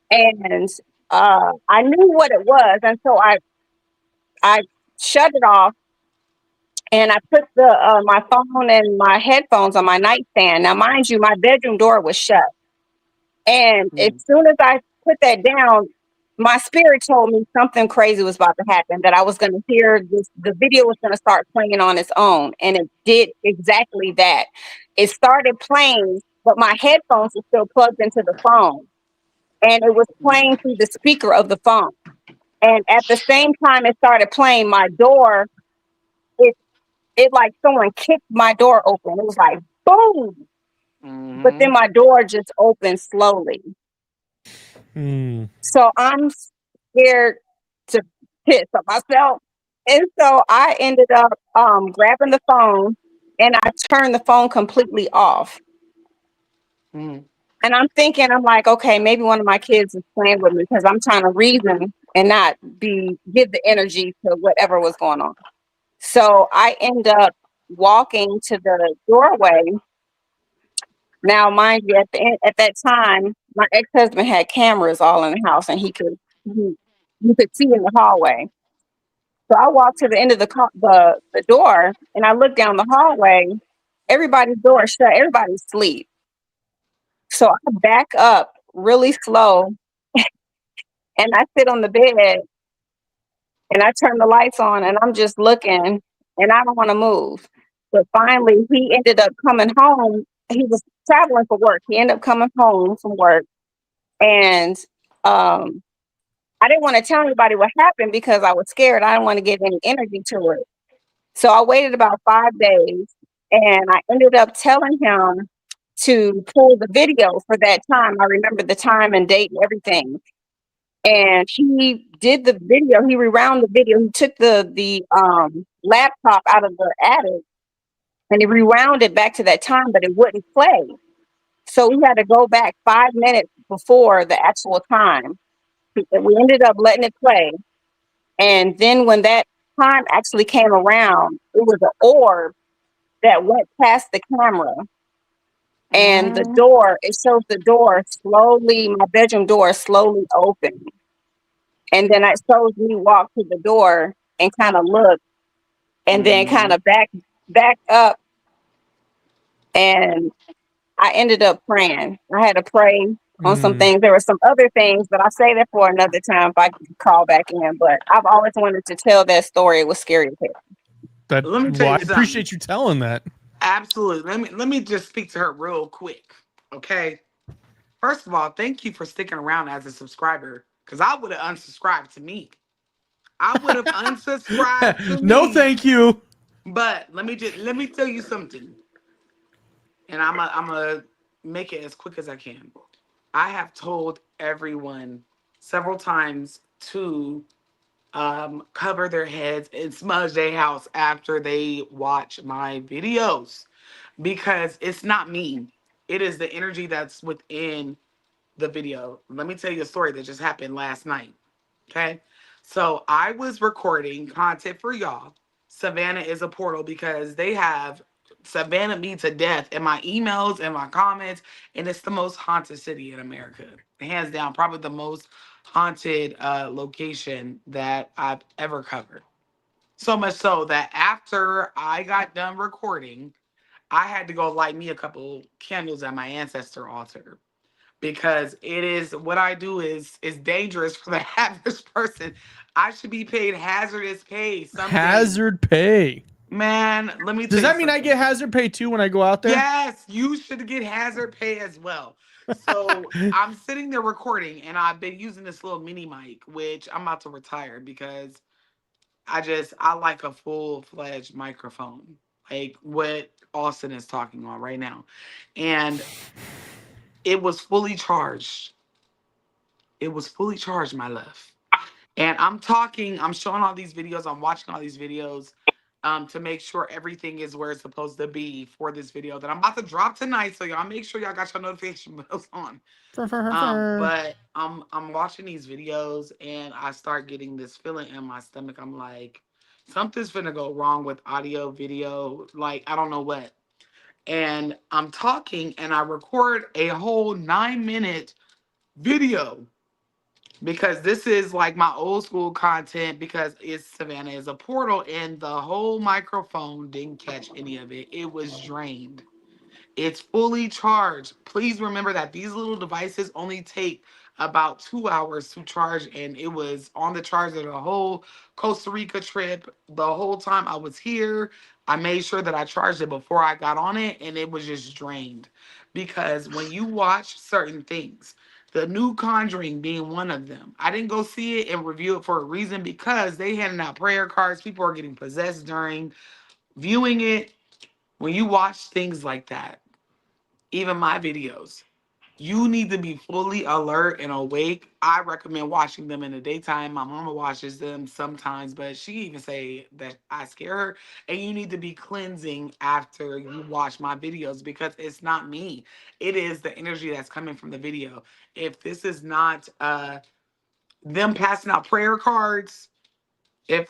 and I knew what it was. And so I shut it off and I put my phone and my headphones on my nightstand. Now, mind you, my bedroom door was shut. And as soon as I put that down, my spirit told me something crazy was about to happen, that I was going to hear the video was going to start playing on its own. And it did exactly that. It started playing, but my headphones were still plugged into the phone. And it was playing through the speaker of the phone. And at the same time it started playing, my door, it like someone kicked my door open. It was like, boom. But then my door just opened slowly. So I'm scared to piss on myself. And so I ended up grabbing the phone and I turned the phone completely off. Mm. And I'm thinking, I'm like, okay, maybe one of my kids is playing with me because I'm trying to reason and not give the energy to whatever was going on. So I end up walking to the doorway. Now, mind you, at that time, my ex-husband had cameras all in the house, and you could see in the hallway. So I walked to the end of the door, and I looked down the hallway. Everybody's door is shut. Everybody's asleep. So I back up really slow, and I sit on the bed, and I turn the lights on, and I'm just looking, and I don't want to move. But finally, he ended up coming home. He was traveling for work. He ended up coming home from work, and I didn't want to tell anybody what happened because I was scared. I didn't want to give any energy to it. So I waited about 5 days, and I ended up telling him to pull the video for that time. I remember the time and date and everything. And he did the video. He rewound the video. He took the laptop out of the attic and he rewound it back to that time, but it wouldn't play. So we had to go back 5 minutes before the actual time. We ended up letting it play. And then when that time actually came around, it was an orb that went past the camera. And the door, it shows the door slowly, my bedroom door slowly open. And then it shows me walk to the door and kind of look and then kind of back up. And I ended up praying. I had to pray on some things. There were some other things, but I'll say that for another time if I can call back in. But I've always wanted to tell that story. It was scary as hell. Let me tell you I something. appreciate you telling that. Absolutely. Let me just speak to her real quick. Okay. First of all, thank you for sticking around as a subscriber. Because I would have unsubscribed to me. I would have unsubscribed to No, me. thank you. But let me tell you something. And I'm gonna make it as quick as I can. I have told everyone several times to cover their heads and smudge their house after they watch my videos because it's not me. It is the energy that's within the video. Let me tell you a story that just happened last night. Okay. So I was recording content for y'all. Savannah is a portal because they have Savannah me to death in my emails and my comments. And it's the most haunted city in America. Hands down, probably the most haunted location that I've ever covered. So much so that after I got done recording, I had to go light me a couple candles at my ancestor altar because it is what I do is dangerous for the average person. I should be paid hazardous pay someday. Hazard pay. Man, let me tell Does you that mean I get hazard pay too when I go out there? Yes, you should get hazard pay as well. So I'm sitting there recording and I've been using this little mini mic, which I'm about to retire because I like a full-fledged microphone, like what Austin is talking on right now. And it was fully charged. It was fully charged, my love. And I'm showing all these videos, I'm watching all these videos to make sure everything is where it's supposed to be for this video that I'm about to drop tonight. So y'all make sure y'all got your notification bells on. But I'm watching these videos and I start getting this feeling in my stomach. I'm like, something's finna go wrong with audio, video, like I don't know what. And I'm talking and I record a whole 9-minute video because this is like my old school content because it's Savannah is a portal and the whole microphone didn't catch any of it. It was drained. It's fully charged. Please remember that these little devices only take about 2 hours to charge, and it was on the charge of the whole Costa Rica trip. The whole time I was here, I made sure that I charged it before I got on it, and it was just drained. Because when you watch certain things, the new Conjuring being one of them, I didn't go see it and review it for a reason because they handing out prayer cards. People are getting possessed during viewing it. When you watch things like that, even my videos, You need to be fully alert and awake. I recommend watching them in the daytime. My mama watches them sometimes, but she even say that I scare her. And you need to be cleansing after you watch my videos because it's not me. It is the energy that's coming from the video. If this is not them passing out prayer cards,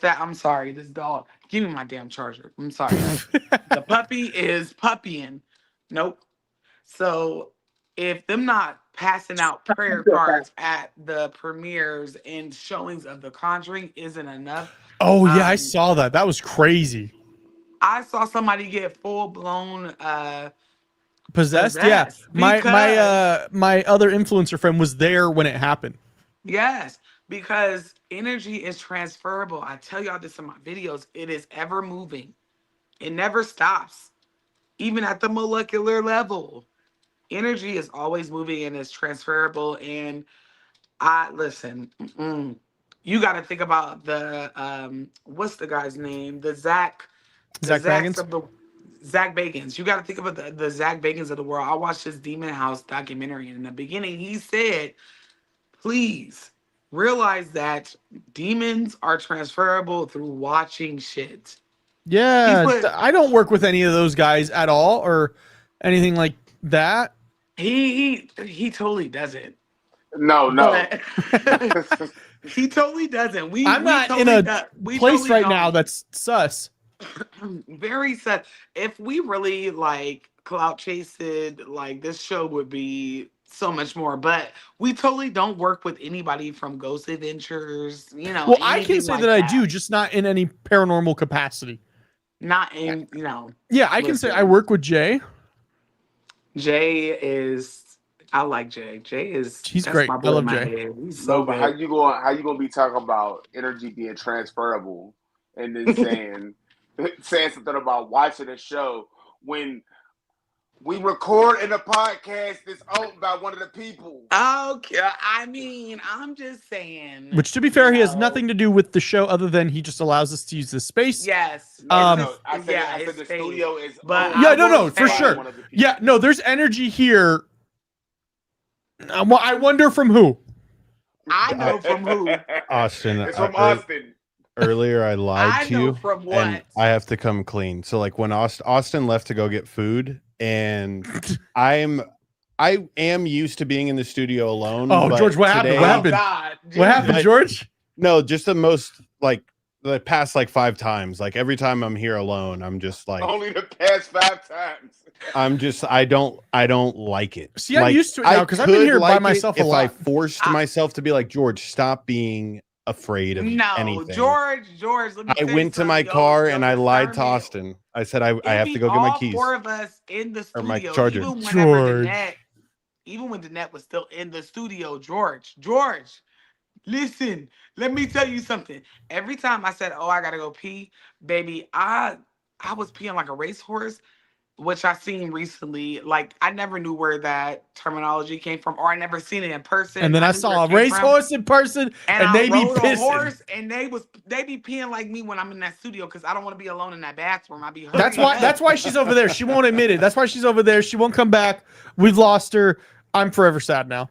I'm sorry, this dog. Give me my damn charger. I'm sorry. The puppy is puppying. Nope. So if them not passing out prayer cards at the premieres and showings of The Conjuring isn't enough. Oh yeah, I saw that. That was crazy. I saw somebody get full blown Possessed. Yeah. My other influencer friend was there when it happened. Yes, because energy is transferable. I tell y'all this in my videos. It is ever moving. It never stops. Even at the molecular level. Energy is always moving and it's transferable. And you got to think about the what's the guy's name? Zach Bagans. Zach Bagans. You got to think about the Zach Bagans of the world. I watched his Demon House documentary, and in the beginning he said, please realize that demons are transferable through watching shit. Yeah, I don't work with any of those guys at all or anything like that. He totally doesn't. No. He totally doesn't. I'm not in a place right now that's sus. Very sus. If we really like clout chased, like this show would be so much more. But we totally don't work with anybody from Ghost Adventures. You know. Well, I can say that I do, just not in any paranormal capacity. Not in, you know. Yeah, I can say I work with Jay. Jay is, I like Jay. He's great. I love Jay. He's so good. How you gonna be talking about energy being transferable and then saying something about watching a show when we record in a podcast that's owned by one of the people? Okay, I mean, I'm just saying. Which, to be fair, he has nothing to do with the show other than he just allows us to use the space. Yes. I said the studio is. But yeah, no, for sure. Yeah, no, there's energy here. I wonder from who. I know from who. Austin. It's from Austin. Earlier, I lied to you. From what? And I have to come clean. So, like, when Austin left to go get food, and I am used to being in the studio alone. Oh, George, what happened? What happened, George? No, just the past 5 times. Like every time I'm here alone, I'm just like only the past 5 times. I don't like it. See, I'm used to it now because I've been here by myself a lot. If I forced myself to be like, George, stop being afraid of anything. George, I went to my car and I lied to Austin. I said I have to go get my keys. 4 of us in the studio, or my charger. Even when Danette was still in the studio, George, listen, let me tell you something. Every time I said, "Oh, I gotta go pee," baby, I was peeing like a racehorse, which I seen recently. Like I never knew where that terminology came from, or I never seen it in person. And then I saw a racehorse in person, and they be pissing. Horse, and they be peeing like me when I'm in that studio because I don't want to be alone in that bathroom. I be. That's why she's over there. She won't admit it. That's why she's over there. She won't come back. We've lost her. I'm forever sad now.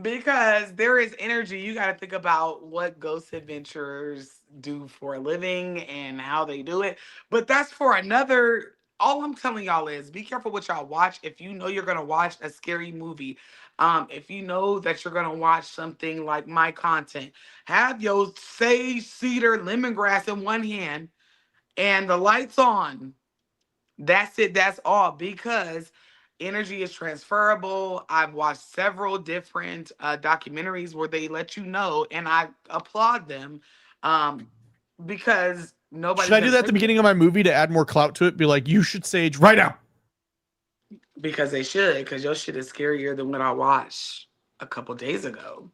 Because there is energy. You got to think about what Ghost Adventurers do for a living and how they do it. But that's for another. All I'm telling y'all is be careful what y'all watch. If you know you're going to watch a scary movie, if you know that you're going to watch something like my content, have your sage, cedar, lemongrass in one hand and the lights on. That's it. That's all. Because energy is transferable. I've watched several different documentaries where they let you know, and I applaud them because nobody. Should I do that at the beginning of my movie to add more clout to it? Be like, you should sage right now. Because they should, because your shit is scarier than what I watched a couple days ago,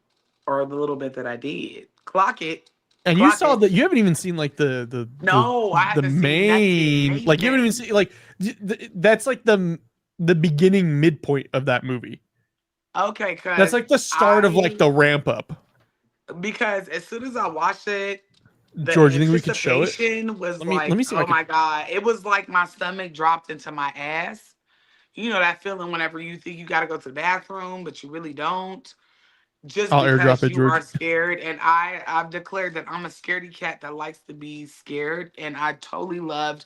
or the little bit that I did. Clock it. And you saw that you haven't even seen like the main, like you haven't even seen like that's like the beginning midpoint of that movie. Okay, that's like the start of like the ramp up. Because as soon as I watched it, George, you think we could show it? Was let me see. Oh my god, it was like my stomach dropped into my ass you know that feeling whenever you think you got to go to the bathroom, but you really don't, just I'll airdrop because it, you George. are scared. And I've declared that I'm a scaredy cat that likes to be scared. And I totally loved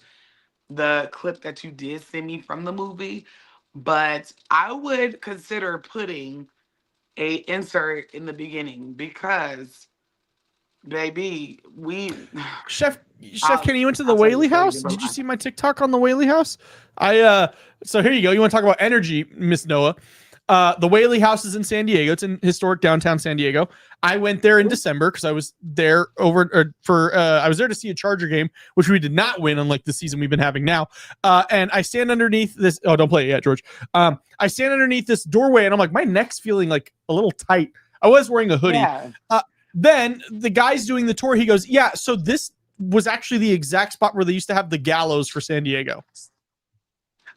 the clip that you did send me from the movie. But I would consider putting a insert in the beginning because, baby, Chef I'll- Kenny, you went to the I'll tell you Whaley before you house? give Did you up. see my TikTok on the Whaley house? So here you go. You want to talk about energy, Miss Noah? The Whaley house is in San Diego. It's in historic downtown San Diego. I went there in December because I was there I was there to see a Charger game, which we did not win, unlike the season we've been having now. And I stand underneath this. Oh, don't play it yet, George. I stand underneath this doorway, and I'm like, my neck's feeling like a little tight. I was wearing a hoodie. Yeah. Then the guy's doing the tour. He goes, yeah, so this was actually the exact spot where they used to have the gallows for San Diego.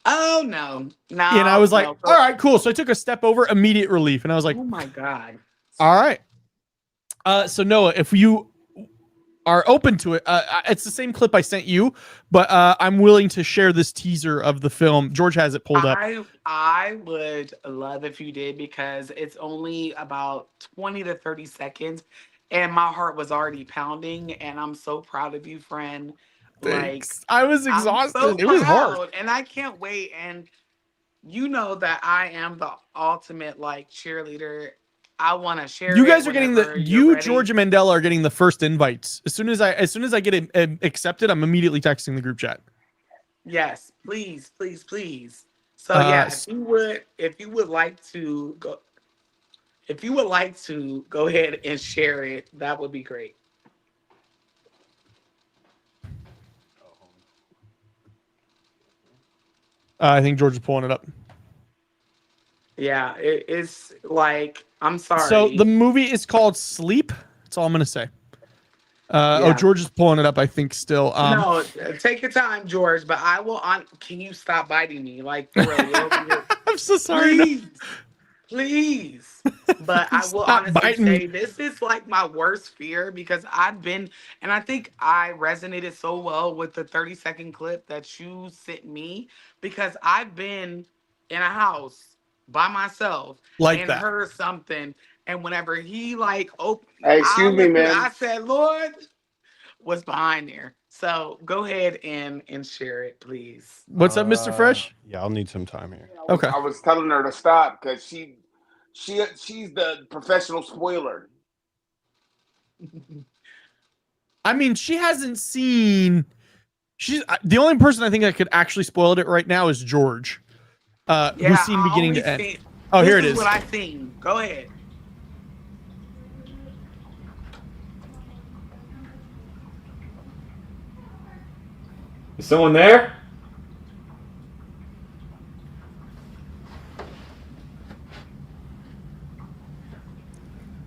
Oh, no. And I was like, all right, cool. So I took a step over, immediate relief. And I was like, oh my God. all right. So Noah, if you are open to it, it's the same clip I sent you, but I'm willing to share this teaser of the film. George has it pulled up. I would love if you did, because it's only about 20 to 30 seconds and my heart was already pounding, and I'm so proud of you, friend. Thanks. I was exhausted. So it was hard. and I can't wait. And you know that I am the ultimate like cheerleader. I want to share. You guys are getting ready. George and Mandela are getting the first invites. As soon as I get it accepted, I'm immediately texting the group chat. Yes, please, please, please. So yeah, if you would like to go ahead and share it, that would be great. I think George is pulling it up. Yeah, it's like, I'm sorry. So the movie is called Sleep. That's all I'm gonna say. Oh, George is pulling it up, I think, still. No, take your time, George. But I will. Can you stop biting me? Like, for real, I'm so sorry. Please. But I will honestly say this is like my worst fear, because I've been, and I think I resonated so well with the 30-second clip that you sent me, because I've been in a house by myself and heard something. And whenever he like opened, hey, excuse me, man. I said, Lord, what's behind there? So go ahead and share it, please. What's up, Mr. Fresh? Yeah, I'll need some time here. Okay. I was telling her to stop because she's the professional spoiler. I mean, she hasn't seen. She's the only person I think that could actually spoil it right now is George. Who's seen beginning to end. Oh, here it is. This is what I've seen. Go ahead. Is someone there?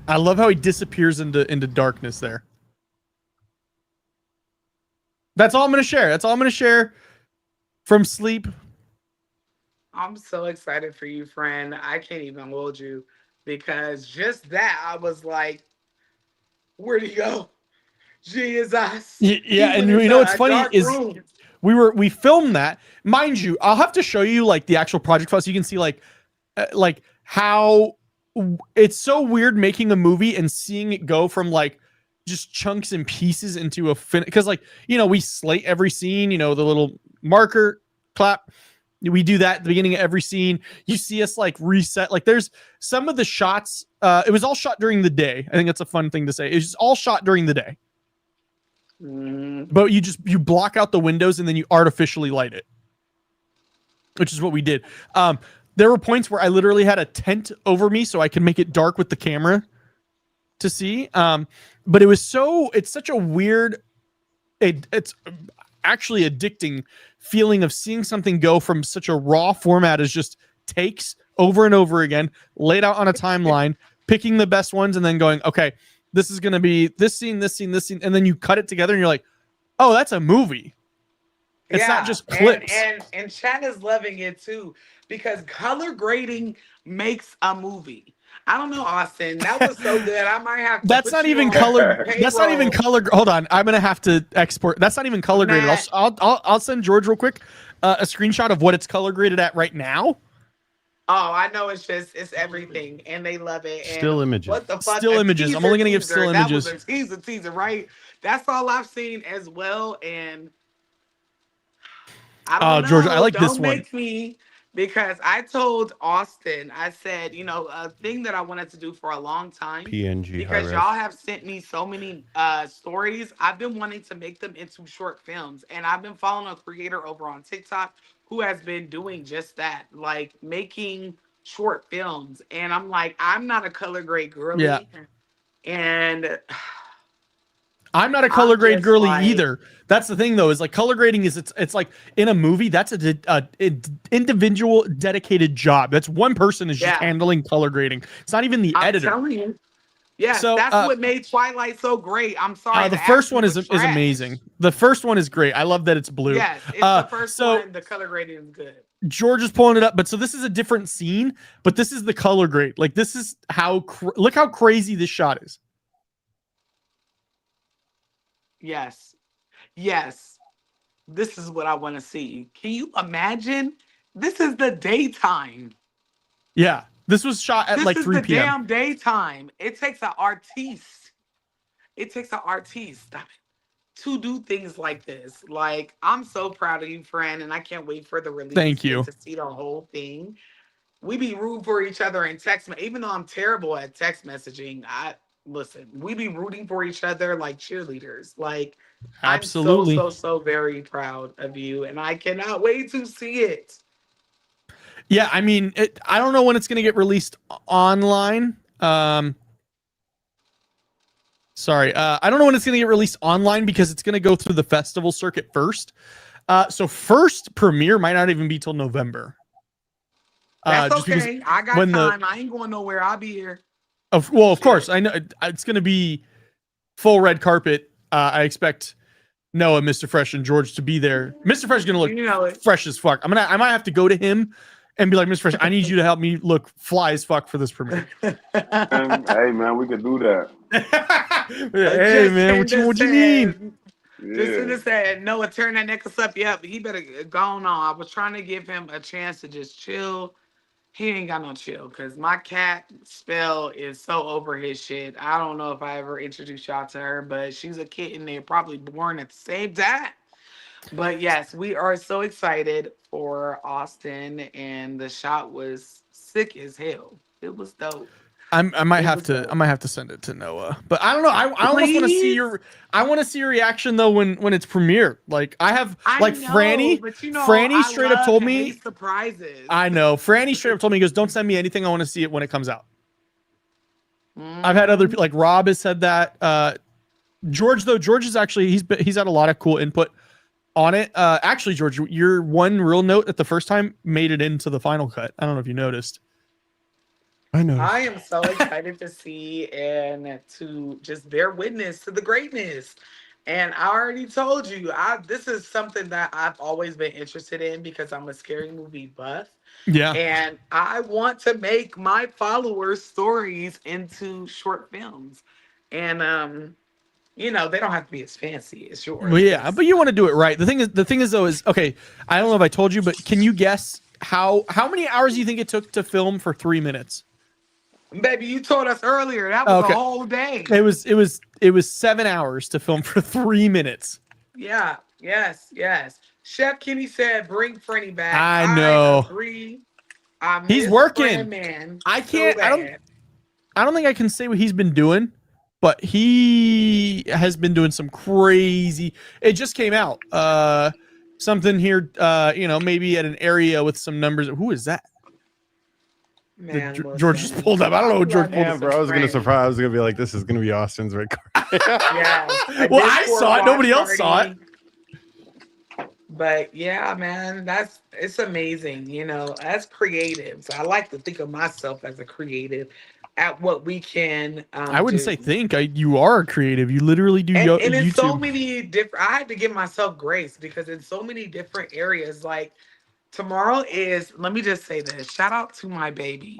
I love how he disappears into darkness there. That's all I'm going to share. That's all I'm going to share from Sleep. I'm so excited for you, friend. I can't even hold you, because just that, I was like, where'd he go? Jesus. Yeah, and you know what's funny is we filmed that. Mind you, I'll have to show you like the actual project file so you can see like how it's so weird making a movie and seeing it go from like just chunks and pieces into a because like, you know, we slate every scene, you know, the little marker clap. We do that at the beginning of every scene. You see us like reset. Like there's some of the shots. It was all shot during the day. I think that's a fun thing to say. It's just all shot during the day. But you block out the windows and then you artificially light it, which is what we did. There were points where I literally had a tent over me so I could make it dark with the camera to see. But it's such a weird, it's actually addicting feeling of seeing something go from such a raw format as just takes over and over again, laid out on a timeline, picking the best ones and then going, okay, this is going to be this scene, this scene, this scene. And then you cut it together and you're like, oh, that's a movie. It's not just clips. And chat is loving it too, because color grading makes a movie. I don't know, Austin. That was so good. I might have to. That's not even color. That's not even color. Hold on. I'm going to have to export. That's not even color graded. I'll send George real quick. a screenshot of what it's color graded at right now? Oh, I know it's everything, and they love it. And Still images. what the fuck? Still A images. I'm only gonna give teaser. still images. That was a teaser, right? That's all I've seen as well. And I don't know. George, I like don't this one. make me, because I told Austin, I said, a thing that I wanted to do for a long time. PNG. Because y'all have sent me so many stories. I've been wanting to make them into short films. And I've been following a creator over on TikTok who has been doing just that, like making short films. And I'm like, I'm not a color grade girly. Yeah. And I'm not a color grade just girly like- either. That's the thing, though, is like color grading is it's like in a movie, that's a individual dedicated job. That's one person is just handling color grading. It's not even the editor. I'm telling you. Yeah, So, that's what made Twilight so great. I'm sorry. The first one is amazing. The first one is great. I love that it's blue. Yes, it's the first one. The color grading is good. George is pulling it up, but so this is a different scene, but this is the color grade. Like this is how look how crazy this shot is. Yes. This is what I want to see. Can you imagine? This is the daytime. Yeah. This was shot at like 3 p.m. This is the damn daytime. It takes an artiste. To do things like this. Like, I'm so proud of you, friend, and I can't wait for the release. Thank you. To see the whole thing. We be rooting for each other in text, even though I'm terrible at text messaging. We be rooting for each other like cheerleaders. Like, absolutely. I'm so very proud of you, and I cannot wait to see it. Yeah, I mean, I don't know when it's going to get released online. Sorry, I don't know when it's going to get released online because it's going to go through the festival circuit first. So first premiere might not even be till November. That's okay. I got time. I ain't going nowhere. I'll be here. Of course, I know it's going to be full red carpet. I expect Noah, Mr. Fresh, and George to be there. Mr. Fresh is going to look fresh as fuck. I might have to go to him and be like, Mr. Fresh, I need you to help me look fly as fuck for this premiere. Hey man, we could do that. Hey man, what you mean? Just in the said, Noah, turn that necklace up. Yep, he better go on. I was trying to give him a chance to just chill. He ain't got no chill because my cat Spell is so over his shit. I don't know if I ever introduced y'all to her, but she's a kitten. They're probably born at the same time. But yes, we are so excited for Austin, and the shot was sick as hell. It was dope. I might have to send it to Noah, but I don't know. I almost want to see your reaction though when it's premiere. Like Franny straight up told me surprises. I know Franny straight up told me, he goes, don't send me anything. I want to see it when it comes out. I've had other people like Rob has said that. George is actually he's had a lot of cool input on it. Actually, George, your one real note at the first time made it into the final cut. I don't know if you noticed. I know. I am so excited to see and to just bear witness to the greatness. And I already told you, this is something that I've always been interested in because I'm a scary movie buff. Yeah. And I want to make my followers' stories into short films. And they don't have to be as fancy as yours. Well, yeah, but you want to do it right. The thing is though is okay. I don't know if I told you, but can you guess how many hours do you think it took to film for 3 minutes? Baby, you told us earlier that was a whole day. It was 7 hours to film for 3 minutes. Yeah. Yes. Chef Kenny said, "Bring Franny back." I know. Agree. He's working. Man, I can't. I don't think I can say what he's been doing, but he has been doing some crazy. It just came out. Something here. Maybe at an area with some numbers. Who is that? Man, George just pulled up. I don't know what George pulled up. Bro, I was gonna surprise. I was gonna be like, "This is gonna be Austin's red card." Yeah. Well, I saw it. Nobody else saw it. But yeah, man, it's amazing. As creatives, I like to think of myself as a creative at what we can. I wouldn't say think. You are a creative. You literally do. And in YouTube. so many different. I had to give myself grace because in so many different areas, like. Tomorrow is, let me just say this. Shout out to my baby.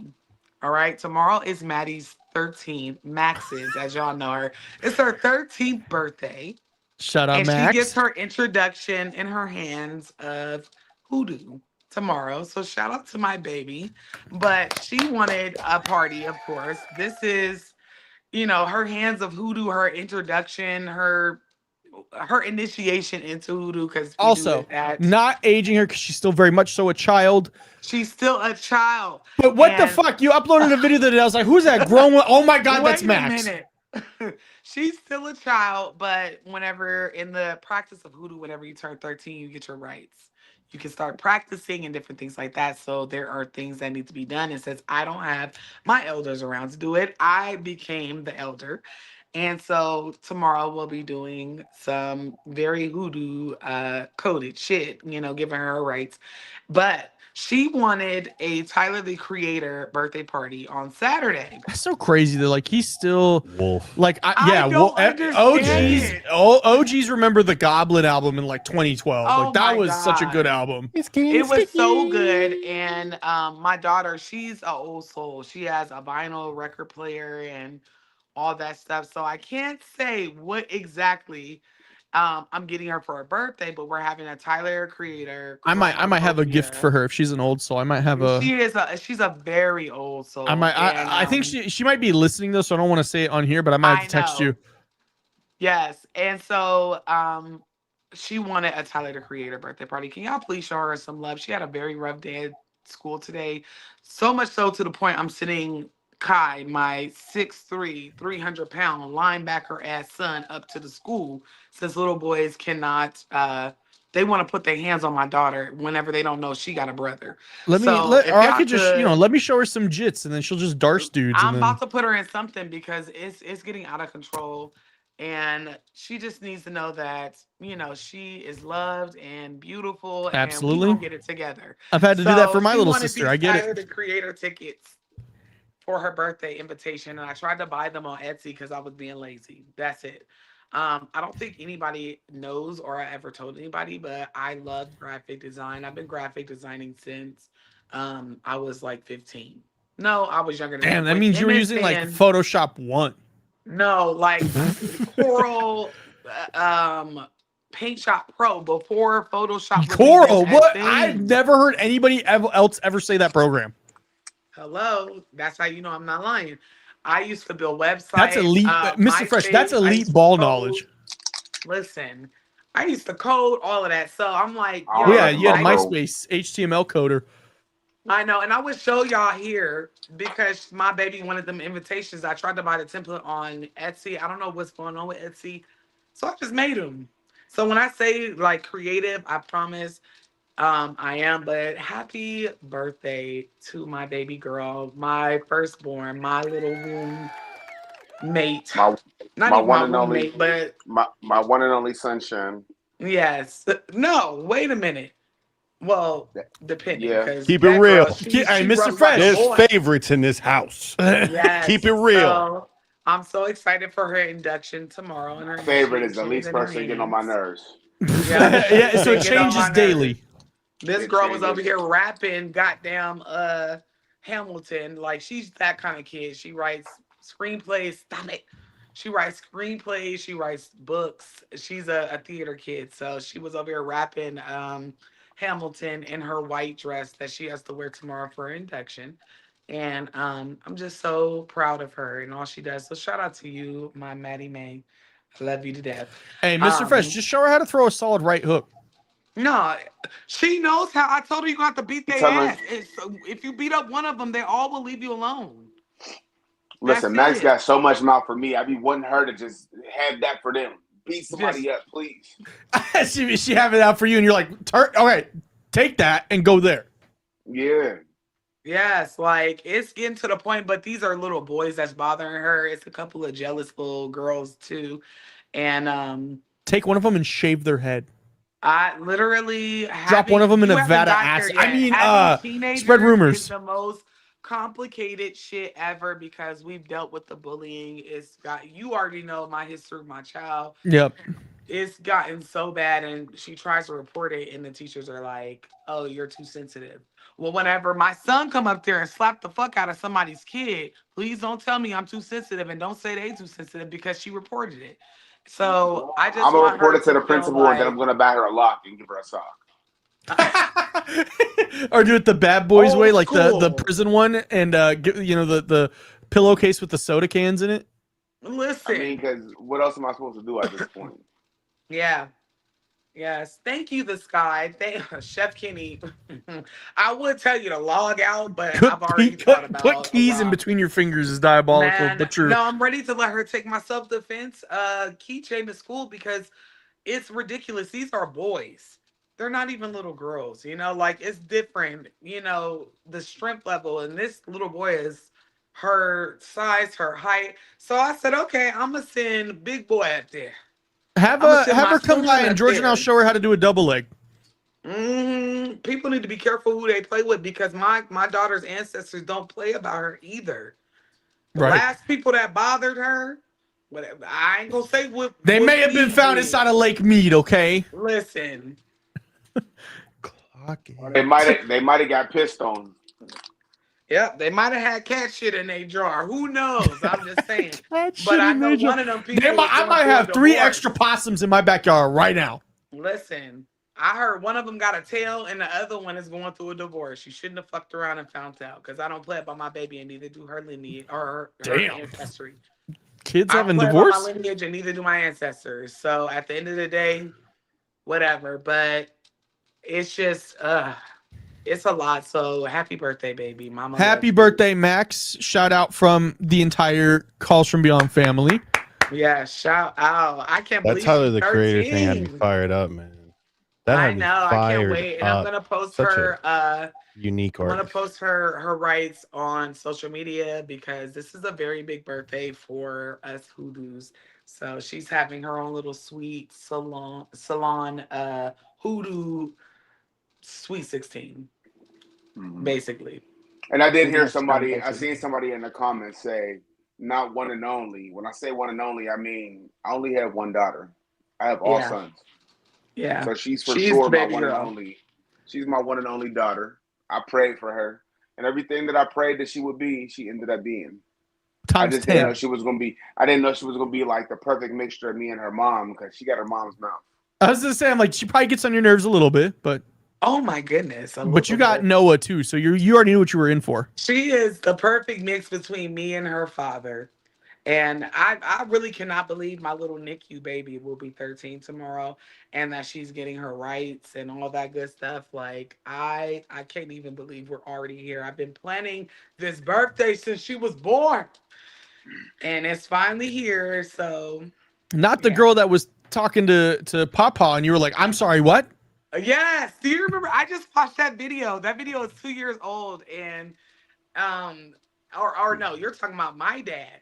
All right. Tomorrow is Maddie's 13th, Max's, as y'all know her. It's her 13th birthday. Shout out, and Max. she gets her introduction in her hands of hoodoo tomorrow. So shout out to my baby. But she wanted a party, of course. This is, her hands of hoodoo, her introduction, her initiation into hoodoo, because Also, not aging her because she's still very much so a child. She's still a child. But what the fuck? You uploaded a video that I was like, who's that grown one? Oh my God, that's Max. Wait a minute. She's still a child, but whenever in the practice of hoodoo, whenever you turn 13, you get your rights. You can start practicing and different things like that. So there are things that need to be done. And since I don't have my elders around to do it, I became the elder. And so tomorrow we'll be doing some very hoodoo coded shit, giving her rights. But she wanted a Tyler the Creator birthday party on Saturday. That's so crazy that like he's still Wolf. Like OGs remember the Goblin album in like 2012. Like that was such a good album. It was so good. And my daughter, she's an old soul. She has a vinyl record player and all that stuff. So I can't say what exactly I'm getting her for her birthday, but we're having a Tyler Creator. I might have a gift for her if she's an old soul. I might have a. She's a very old soul. I think she might be listening though, so I don't want to say it on here, but I might have to text you. Yes, and so she wanted a Tyler the Creator birthday party. Can y'all please show her some love? She had a very rough day at school today, so much so to the point I'm sitting Kai, my 6'3", 300-pound linebacker ass son, up to the school, since little boys cannot they want to put their hands on my daughter whenever they don't know she got a brother. Let me show her some jits and then she'll just darce dudes. I'm about to put her in something because it's getting out of control, and she just needs to know that she is loved and beautiful. Absolutely, and we get it together. I've had to do that for my little sister. I get it. The Creator tickets for her birthday invitation, and I tried to buy them on Etsy because I was being lazy. That's it. I don't think anybody knows or I ever told anybody, but I love graphic design. I've been graphic designing since I was like 15. No, I was younger than that. Damn, that means you were using like Photoshop 1. No, like Coral Paint Shop Pro before Photoshop. Coral? What? I've never heard anybody else ever say that program. Hello, that's how you know I'm not lying. I used to build websites. That's elite, Mr. Fresh. That's elite ball knowledge. Listen, I used to code all of that, so I'm like, you had MySpace HTML coder. I know, and I would show y'all here because my baby wanted them invitations. I tried to buy the template on Etsy. I don't know what's going on with Etsy, so I just made them. So when I say like creative, I promise. I am, but happy birthday to my baby girl, my firstborn, my little roommate. My one and only sunshine. Yes. No, wait a minute. Well, depending. Yeah. Keep it real. Mr. Fresh. There's favorites in this house. Yes. Keep it real. So, I'm so excited for her induction tomorrow. And her favorite is the least person getting on my nerves. Yeah, so it changes daily. This girl was over here rapping goddamn Hamilton. Like, she's that kind of kid. She writes screenplays. Stop it. She writes screenplays. She writes books. She's a theater kid. So she was over here rapping Hamilton in her white dress that she has to wear tomorrow for her induction. And I'm just so proud of her and all she does. So shout out to you, my Maddie May. I love you to death. Hey, Mr. Fresh, just show her how to throw a solid right hook. No, she knows how. I told her you're going to have to beat their ass. If you beat up one of them, they all will leave you alone. Listen, Max got so much mouth for me. I be wanting her to just have that for them. Beat somebody up, please. she have it out for you, and you're like, okay, take that and go there. Yeah. Yes, like it's getting to the point, but these are little boys that's bothering her. It's a couple of jealous little girls too. And take one of them and shave their head. I literally drop one of them in Nevada acid. I mean, spread rumors. Is the most complicated shit ever because we've dealt with the bullying. You already know my history with my child. Yep. It's gotten so bad, and she tries to report it, and the teachers are like, "Oh, you're too sensitive." Well, whenever my son come up there and slap the fuck out of somebody's kid, please don't tell me I'm too sensitive, and don't say they too sensitive because she reported it. So I'm gonna report it to the principal, and then I'm gonna buy her a lock and give her a sock. Or do it the bad boys way, like the School. prison one, and the pillowcase with the soda cans in it. Listen. I mean, because what else am I supposed to do at this point? Yeah. Yes. Thank you, the sky. Thank Chef Kenny. I would tell you to log out, but I've already thought about put keys in between your fingers is diabolical, Man, but true. no, I'm ready to let her take my self-defense keychain to school because it's ridiculous. These are boys. They're not even little girls, like it's different, the strength level. And this little boy is her size, her height. So I said, okay, I'm gonna send big boy up there. Have I'ma send her my come by son and up George and I'll there. show her how to do a double leg. People need to be careful who they play with because my daughter's ancestors don't play about her either. The last people that bothered her, whatever, I ain't gonna say what They what may have been we found did. inside of Lake Mead, okay? Listen, They might have got pissed on. yeah, they might have had cat shit in their jar. Who knows? I'm just saying. Cat But shit I in know their jar. one of them people. I might have 3 extra possums in my backyard right now. Listen, I heard one of them got a tail and the other one is going through a divorce. You shouldn't have fucked around and found out because I don't play about my baby and neither do her lineage or her ancestry. Kids I having don't play about divorce? my lineage and neither do my ancestors. So at the end of the day, whatever. But it's just it's a lot. So happy birthday, baby. Mama. Happy birthday, Max. Shout out from the entire Calls From Beyond family. Yeah, shout out. I can't believe That Tyler she's the Creator 13. thing had me fired up, man. That I had me know, I can't fired wait. And I'm up. gonna post Such her unique I'm gonna artist. post her rights on social media because this is a very big birthday for us hoodoos. So she's having her own little sweet salon hoodoo sweet 16, basically. And I did hear That's somebody, kind I of seen somebody in the comments say, not one and only. When I say one and only, I mean, I only have one daughter. I have all sons. Yeah. So she's for She's sure the my baby one and girl. only. She's my one and only daughter. I prayed for her. And everything that I prayed that she would be, she ended up being. I just didn't know she was gonna be. I didn't know she was gonna be like the perfect mixture of me and her mom because she got her mom's mouth. I was gonna say, I'm like, she probably gets on your nerves a little bit, but Oh my goodness. but you got Noah too, so you already knew what you were in for. She is the perfect mix between me and her father. And I really cannot believe my little NICU baby will be 13 tomorrow and that she's getting her rights and all that good stuff. Like I can't even believe we're already here. I've been planning this birthday since she was born. And it's finally here. So Not the girl that was talking to Papa and you were like, I'm sorry, what? yes. Do you remember? I just watched that video. That video is 2 years old. And or no, you're talking about my dad.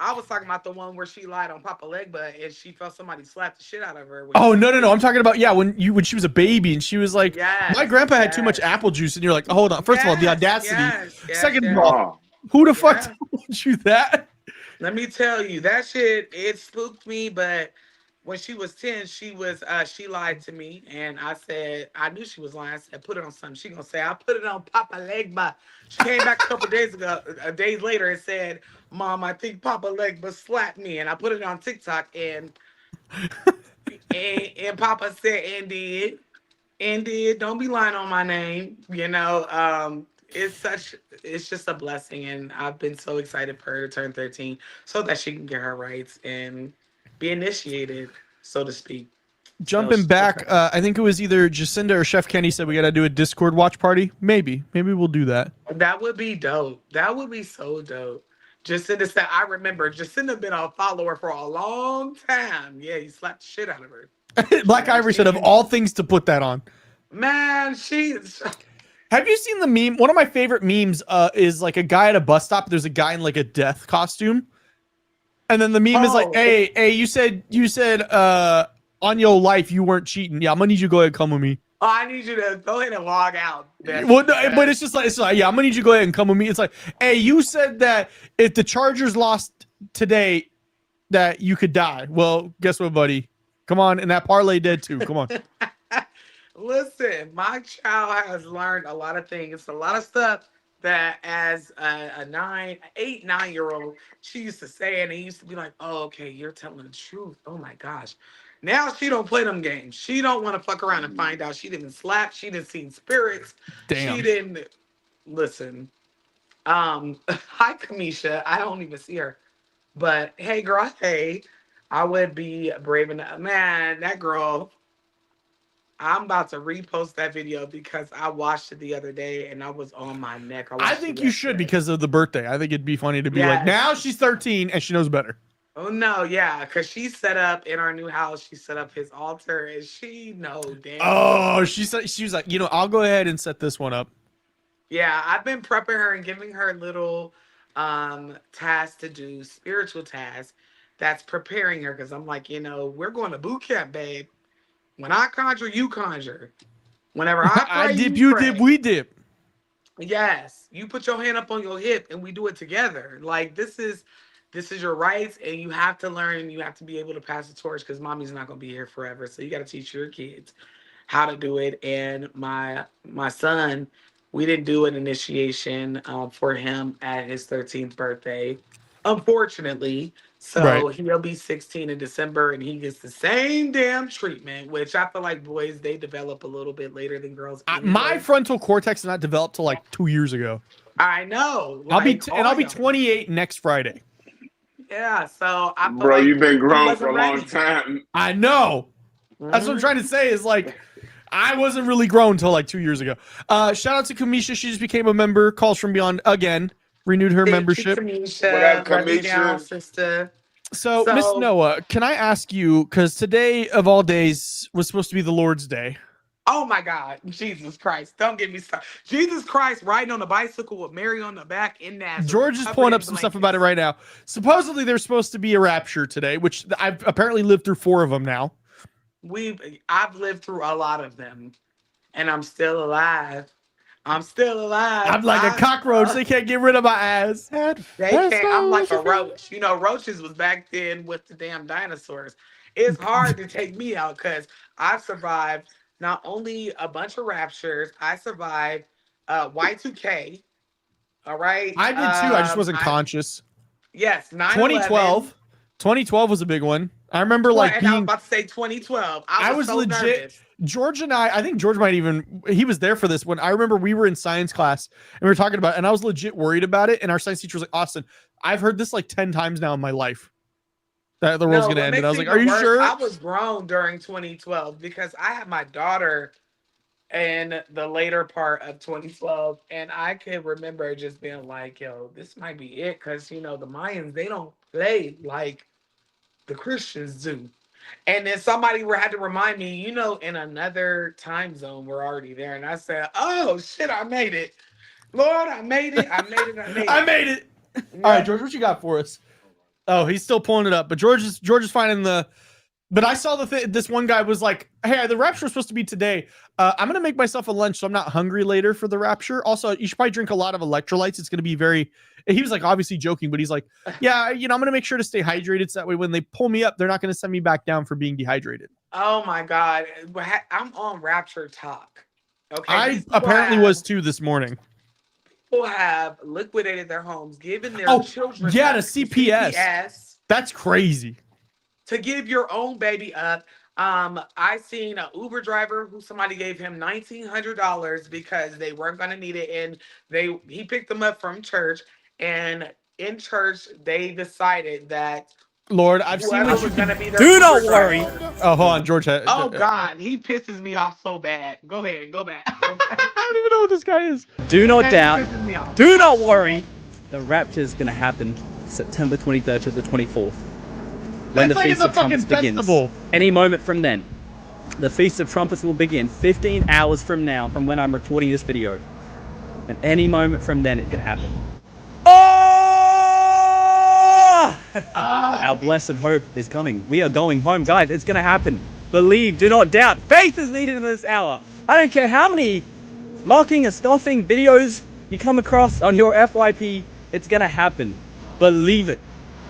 I was talking about the one where she lied on Papa Legba and she felt somebody slap the shit out of her. Oh no. I'm talking about when she was a baby and she was like, my grandpa had too much apple juice, and you're like, oh, hold on. First of all, the audacity. Second of all, who the fuck told you that? Let me tell you, that shit, it spooked me, but when she was 10, she lied to me, and I said, I knew she was lying. I said, put it on something. She gonna say, I put it on Papa Legba. She came back a couple days later and said, Mom, I think Papa Legba slapped me, and I put it on TikTok, and Papa said, and did, don't be lying on my name, it's just a blessing, and I've been so excited for her to turn 13 so that she can get her rights and be initiated, so to speak. Jumping back, I think it was either Jacinda or Chef Kenny said we got to do a Discord watch party. Maybe we'll do that. That would be dope. That would be so dope. Jacinda said, I remember Jacinda been a follower for a long time. Yeah, he slapped the shit out of her. Black Ivory said, of all things to put that on. Man, Have you seen the meme? One of my favorite memes is like a guy at a bus stop. There's a guy in like a death costume. And then the meme is like, hey, you said on your life you weren't cheating. Yeah, I'm gonna need you to go ahead and come with me. Oh, I need you to go ahead and log out. Well, no, but it's like, yeah, I'm gonna need you to go ahead and come with me. It's like, hey, you said that if the Chargers lost today, that you could die. Well, guess what, buddy? Come on, and that parlay dead too. Come on. Listen, my child has learned a lot of things, a lot of stuff that as a 9-year-old, she used to say, and it used to be like, oh, okay, you're telling the truth. Oh my gosh. Now she don't play them games. She don't want to fuck around and find out she didn't slap. She didn't see spirits. Damn. She didn't listen. Hi Kamisha. I don't even see her. But hey girl, hey. I would be brave enough. Man, that girl. I'm about to repost that video because I watched it the other day and I was on my neck. I think you should because of the birthday. I think it'd be funny to be like, now she's 13 and she knows better. Oh no, yeah, because she set up in our new house. She set up his altar, and she damn. Oh, she was like, I'll go ahead and set this one up. Yeah, I've been prepping her and giving her little tasks to do, spiritual tasks. That's preparing her because I'm like, we're going to boot camp, babe. When I conjure, you conjure. Whenever I pray, I dip, you pray. dip, we dip. Yes, you put your hand up on your hip, and we do it together. Like this is your rights, and you have to learn. You have to be able to pass the torch because mommy's not gonna be here forever. So you got to teach your kids how to do it. And my son, we didn't do an initiation for him at his 13th birthday, unfortunately. So he'll be 16 in December, and he gets the same damn treatment. Which I feel like boys, they develop a little bit later than girls. Anyway. My frontal cortex did not develop till like 2 years ago. I know. I'll be 28 next Friday. Yeah, so I bro, like you've been grown for a long time. I know. That's what I'm trying to say is like, I wasn't really grown until like 2 years ago. Shout out to Kamisha. She just became a member. Calls from Beyond again. Renewed her membership. Kamisha, what up, Kamisha? Sister. So, Miss Noah, can I ask you, because today of all days was supposed to be the Lord's Day. Oh my God, Jesus Christ. Don't get me started. Jesus Christ riding on a bicycle with Mary on the back in Nazareth. George is pulling up some stuff about it right now. Supposedly there's supposed to be a rapture today, which I've apparently lived through 4 of them now. I've lived through a lot of them, and I'm still alive. I'm still alive. I'm like a cockroach. They can't get rid of my ass. They can't. I'm like a roach. Roaches was back then with the damn dinosaurs. It's hard to take me out because I've survived not only a bunch of raptures, I survived Y2K. All right. I did too. I just wasn't conscious. Yes. 2012. 2012 was a big one. I remember like being. I was about to say 2012. I was so legit. Nervous. George and I think George might even, he was there for this one. I remember we were in science class and we were talking about it, and I was legit worried about it. And our science teacher was like, Austin, I've heard this like 10 times now in my life that the world's going to end. And I was like, are you sure? I was grown during 2012 because I had my daughter in the later part of 2012. And I can remember just being like, yo, this might be it. Because, the Mayans, they don't play like the Christians do. And then somebody had to remind me, in another time zone, we're already there. And I said, oh, shit, I made it. Lord, I made it. I made it. I made it. I made it. Yeah. All right, George, what you got for us? Oh, he's still pulling it up. But George is finding the... But I saw this one guy was like, hey, the rapture was supposed to be today. I'm going to make myself a lunch so I'm not hungry later for the rapture. Also, you should probably drink a lot of electrolytes. It's going to be very... He was like obviously joking, but he's like, yeah, I'm going to make sure to stay hydrated so that way when they pull me up, they're not going to send me back down for being dehydrated. Oh my God. I'm on Rapture Talk. Okay. I apparently was too this morning. People have liquidated their homes, given their children. Yeah, to CPS. That's crazy. To give your own baby up. I seen an Uber driver who somebody gave him $1,900 because they weren't going to need it. And he picked them up from church. And in church, they decided that Lord, I've seen what you can be. Do not worry. Oh, hold on, George. Oh God, he pisses me off so bad. Go ahead, go back. I don't even know what this guy is. Do not doubt. Do not worry. The rapture is going to happen September 23rd to the 24th. When the Feast of Trumpets begins. Any moment from then. The Feast of Trumpets will begin 15 hours from now, from when I'm recording this video. And any moment from then it can happen. Our blessed hope is coming. We are going home, guys. It's going to happen. Believe, do not doubt. Faith is needed in this hour. I don't care how many mocking and scoffing videos you come across on your FYP. It's going to happen. Believe it.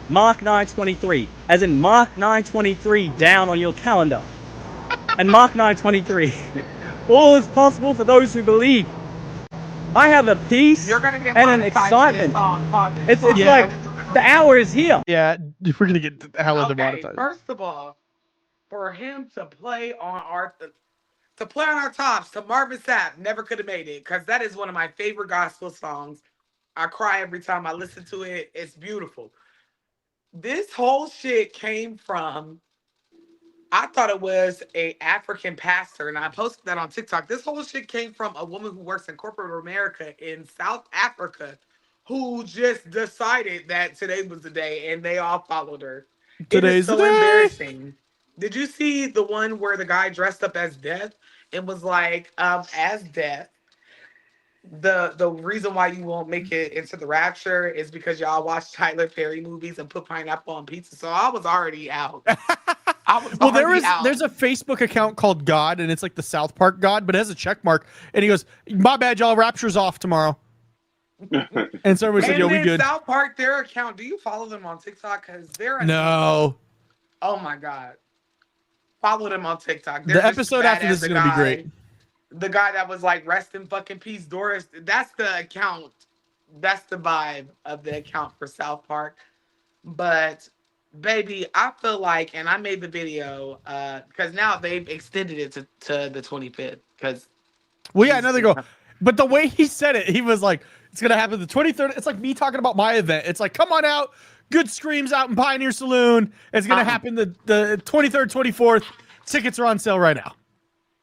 Mark 9:23, as in Mark 9:23 down on your calendar. And Mark 9:23. All is possible for those who believe. I have a peace and an excitement. It's like the hour is here. Yeah, we're gonna get the hell out of monetized. First of all, for him to play on our tops to Marvin Sapp never could have made it because that is one of my favorite gospel songs. I cry every time I listen to it. It's beautiful. This whole shit came from, I thought it was a African pastor, and I posted that on TikTok. This whole shit came from a woman who works in corporate America in South Africa who just decided that today was the day and they all followed her. Today's it is so the day. embarrassing. Did you see the one where the guy dressed up as Death? It was like, as Death. The reason why you won't make it into the Rapture is because y'all watch Tyler Perry movies and put pineapple on pizza. So I was already out. Well, there's a Facebook account called God, and it's like the South Park God, but it has a check mark. And he goes, "My bad, y'all. Rapture's off tomorrow." And so everybody said, "Yo, we good." South Park, their account. Do you follow them on TikTok? Because they're no. Oh my god, follow them on TikTok. The episode after this is gonna be great. The guy that was like, "Rest in fucking peace, Doris." That's the account. That's the vibe of the account for South Park. But baby, I feel like, and I made the video because now they've extended it to the 25th. Because well, yeah, another go. But the way he said it, he was like, "It's gonna happen the 23rd." It's like me talking about my event. It's like, "Come on out, good screams out in Pioneer Saloon." It's gonna happen the 23rd, 24th. Tickets are on sale right now.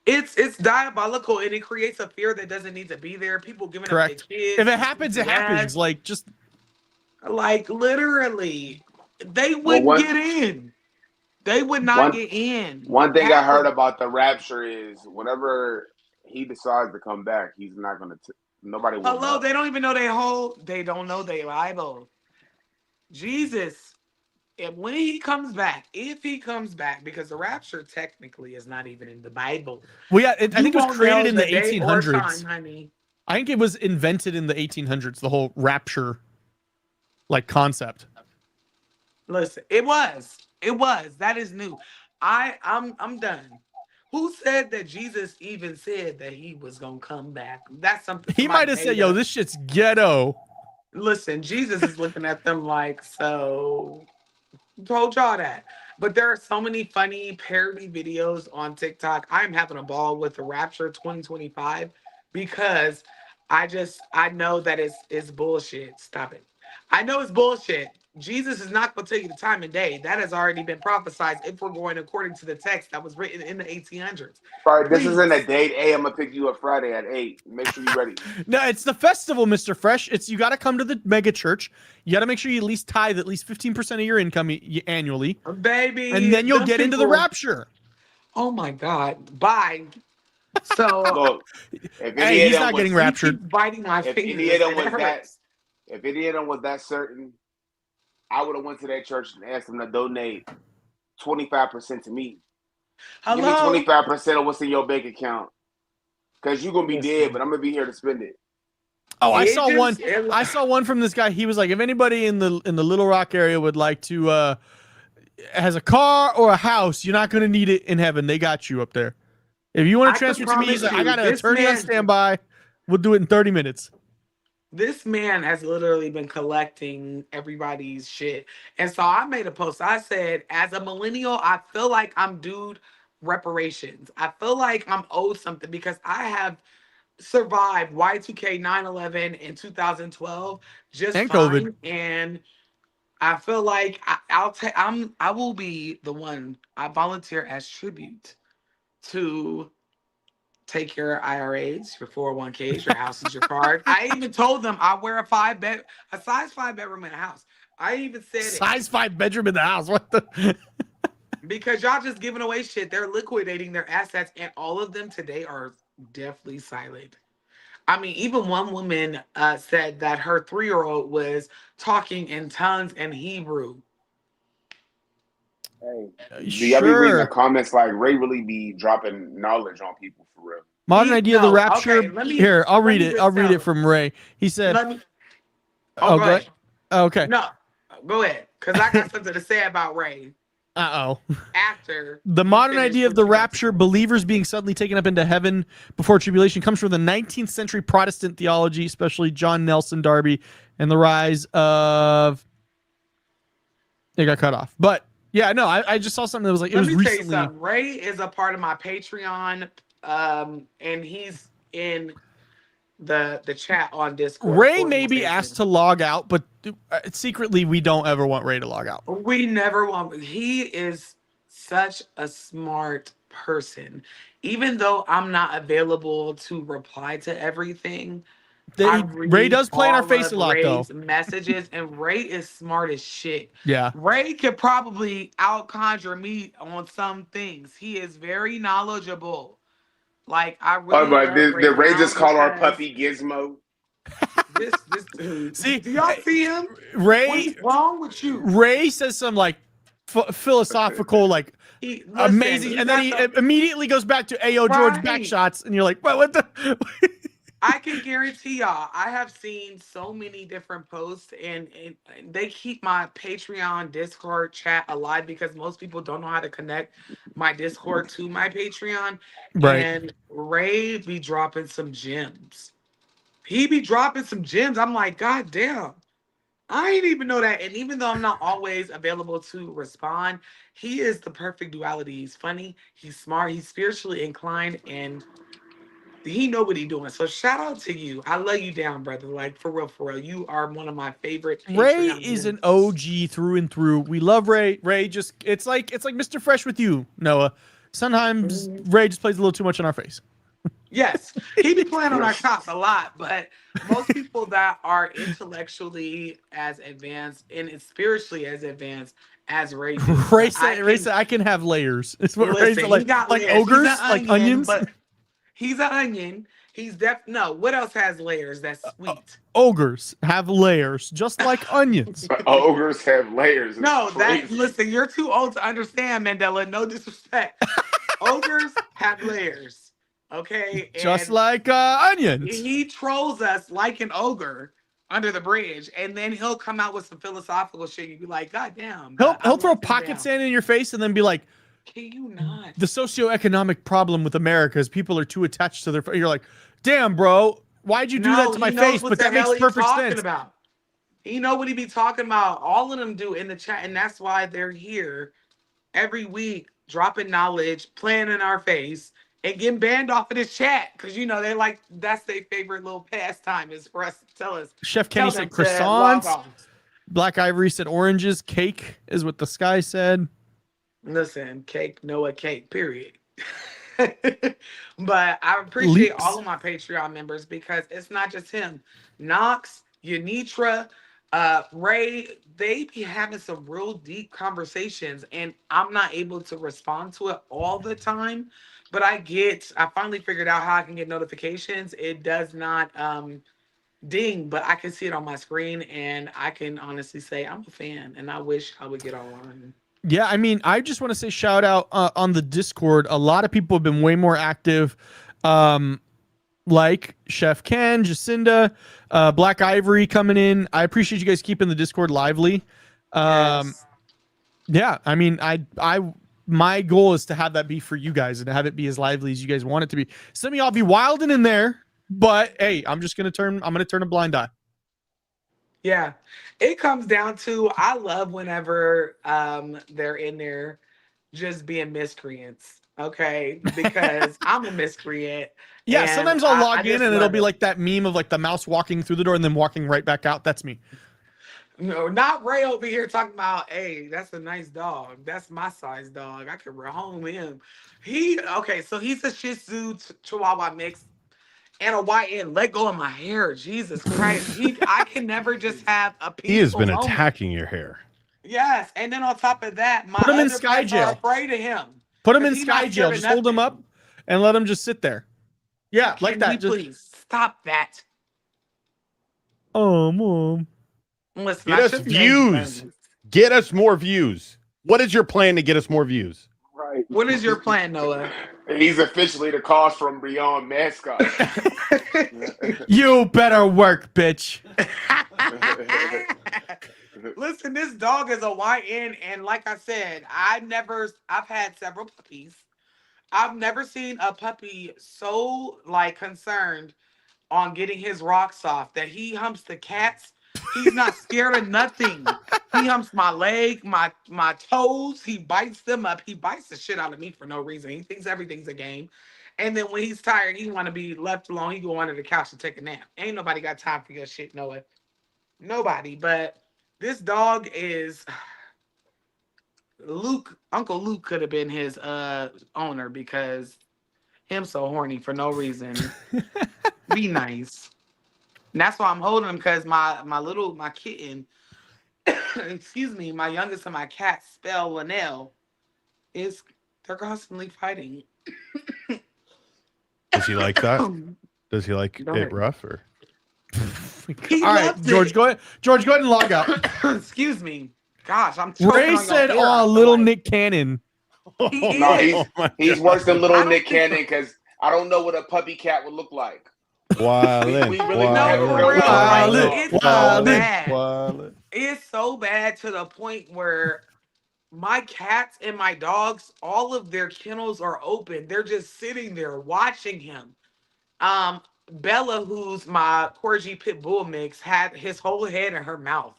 It's diabolical, and it creates a fear that doesn't need to be there. People giving up their kids. If it happens, it happens. Like just like literally, they wouldn't get in. They would not get in. One thing I heard about the Rapture is whenever he decides to come back, he's not gonna. Nobody will. Hello, they don't even know they don't know their Bible. Jesus. And when he comes back, if he comes back, because the Rapture technically is not even in the Bible. Well, yeah, I think it was created in the 1800s. Time, I think it was invented in the 1800s. The whole Rapture, like concept. Listen, it was. That is new. I'm done. Who said that Jesus even said that he was gonna come back? That's something he might have said, "Yo, this shit's ghetto." Listen, Jesus is looking at them like, so. Told y'all that. But there are so many funny parody videos on TikTok. I'm having a ball with the Rapture 2025 because I know that it's bullshit. Stop it. I know it's bullshit. Jesus is not going to tell you the time and day. That has already been prophesied if we're going according to the text that was written in the 1800s. All right, this isn't a date. Hey, I'm going to pick you up Friday at 8. Make sure you're ready. No, it's the festival, Mr. Fresh. It's you got to come to the mega church. You got to make sure you at least tithe at least 15% of your income annually. Baby. And then you'll get into the Rapture. Oh, my God. Bye. So, look, hey, he's not getting raptured. Biting my fingers. If any of them was that certain, I would have went to that church and asked them to donate 25% to me. Hello? Give me 25% of what's in your bank account. Because you're going to be dead, but I'm going to be here to spend it. Oh, I saw one from this guy. He was like, if anybody in the Little Rock area would like to has a car or a house, you're not going to need it in heaven. They got you up there. If you want to transfer to me, he's like, I got an attorney on standby. We'll do it in 30 minutes. This man has literally been collecting everybody's shit. And so I made a post. I said, as a millennial, I feel like I'm due reparations. I feel like I'm owed something because I have survived Y2K 9/11 in 2012 just and fine. COVID. And I feel like I will be the one. I volunteer as tribute to take your IRAs, your 401ks, your houses, your card. I even told them I wear a size 5 bedroom in a house. I even said size 5 bedroom in the house. What the? Because y'all just giving away shit. They're liquidating their assets, and all of them today are definitely silent. I mean, even one woman said that her 3-year-old was talking in tongues and Hebrew. Hey, do y'all be reading the comments like Ray really be dropping knowledge on people for real? Modern idea of the Rapture. Okay, here, I'll read it. I'll read it from Ray. He said, go ahead. Okay. No, go ahead. Because I got something to say about Ray. After the modern idea of the Rapture, believers being suddenly taken up into heaven before tribulation, comes from the 19th century Protestant theology, especially John Nelson Darby, and the rise of... It got cut off. But Yeah, no, I just saw something that was like, it Let was me tell you recently. something. Ray is a part of my Patreon, and he's in the chat on Discord. Ray for may my be Patreon. asked to log out, but secretly we don't ever want Ray to log out. We never want. He is such a smart person. Even though I'm not available to reply to everything, I Ray read does play in our all face of a lot, though. Ray's messages, and Ray is smart as shit. Yeah. Ray could probably out conjure me on some things. He is very knowledgeable. Like I really but love Ray did Ray Brown just call our because puppy Gizmo? this dude. See, Do y'all see him? Ray. What is wrong with you? Ray says some like philosophical, like amazing, and then he immediately goes back to Ayo George back shots, and you're like, what the? I can guarantee y'all, I have seen so many different posts, and they keep my Patreon Discord chat alive because most people don't know how to connect my Discord to my Patreon. Right. And Ray be dropping some gems. He be dropping some gems. I'm like, God damn. I didn't even know that. And even though I'm not always available to respond, he is the perfect duality. He's funny, he's smart, he's spiritually inclined, and he know what he's doing. So shout out to you. I love you down, brother. Like for real. You are one of my favorite. Ray Patreon is an members. OG through and through. We love Ray. Ray just it's like Mr. Fresh with you, Noah. Sometimes Ray just plays a little too much in our face. Yes, he be playing on our chops a lot, but most people that are intellectually as advanced and spiritually as advanced as Ray do. Ray said, I can have layers. It's what Ray said, he like got layers. ogres, He's an like onion, onions. But he's an onion. He's no. What else has layers? That's sweet. Ogres have layers, just like onions. Ogres have layers. No, Crazy. listen. You're too old to understand, Mandela. No disrespect. Ogres have layers. Okay, Just like onions. He trolls us like an ogre under the bridge, and then he'll come out with some philosophical shit. You'd be like, God damn. He'll throw pocket sand in your face and then be like, can you not? The socioeconomic problem with America is people are too attached to their. You're like, damn, bro, why'd you do that to my face? But that makes perfect sense. About. He know what he be talking about. All of them do in the chat, and that's why they're here every week, dropping knowledge, playing in our face, and getting banned off of this chat because they like that's their favorite little pastime is for us to tell us. Chef Kenny said croissants. Black Ivory said oranges. Cake is what the sky said. Listen, cake, Noah, cake. Period. But I appreciate all of my Patreon members because it's not just him. Knox, Unitra, Ray, they be having some real deep conversations, and I'm not able to respond to it all the time. But I finally figured out how I can get notifications. It does not ding, but I can see it on my screen, and I can honestly say I'm a fan, and I wish I would get online. Yeah, I mean, I just want to say shout out on the Discord. A lot of people have been way more active, like Chef Ken, Jacinda, Black Ivory coming in. I appreciate you guys keeping the Discord lively. Yes. Yeah, I mean, my goal is to have that be for you guys and to have it be as lively as you guys want it to be. Some of y'all be wilding in there, but hey, I'm gonna turn a blind eye. Yeah, it comes down to I love whenever they're in there just being miscreants, okay? Because I'm a miscreant. Yeah, sometimes I'll log in and it'll be like that meme of like the mouse walking through the door and then walking right back out. That's me. No, not Ray over here talking about, hey, that's a nice dog. That's my size dog. I could rehome him. So he's a Shih Tzu Chihuahua mix. And a YN, let go of my hair. Jesus Christ. I can never just have a peaceful He has been moment. attacking your hair. Yes. And then on top of that, my put him in other sky pets jail. are afraid of him. Put him in sky jail. Just hold him up and let him just sit there. Yeah, like that. Please stop that. Oh, Mom. Listen, Get us views. Get us more views. What is your plan to get us more views? Right. What is your plan, Noah? He's officially the CallsFromBeyond mascot. You better work, bitch. Listen, this dog is a YN, and like I said, I've had several puppies. I've never seen a puppy so concerned on getting his rocks off that he humps the cats He's not scared of nothing. He humps my leg, my toes. He bites them up. He bites the shit out of me for no reason. He thinks everything's a game. And then when he's tired, he want to be left alone. He go under the couch to take a nap. Ain't nobody got time for your shit, Noah. Nobody. But this dog is Luke. Uncle Luke could have been his owner because him so horny for no reason. Be nice. And that's why I'm holding him, because my kitten, excuse me, my youngest of my cats, Spell Linnell, they're constantly fighting. Does he like that? Does he like it rough or? All right, George, go ahead. George, go ahead and log out. Excuse me. Gosh, I'm. Ray said, "Oh, little Nick Cannon." No, he's worse than little Nick Cannon, because I don't know what a puppy cat would look like. Wildin', we really it's so bad. It's so bad to the point where my cats and my dogs, all of their kennels are open. They're just sitting there watching him. Bella, who's my Corgi Pit Bull mix, had his whole head in her mouth,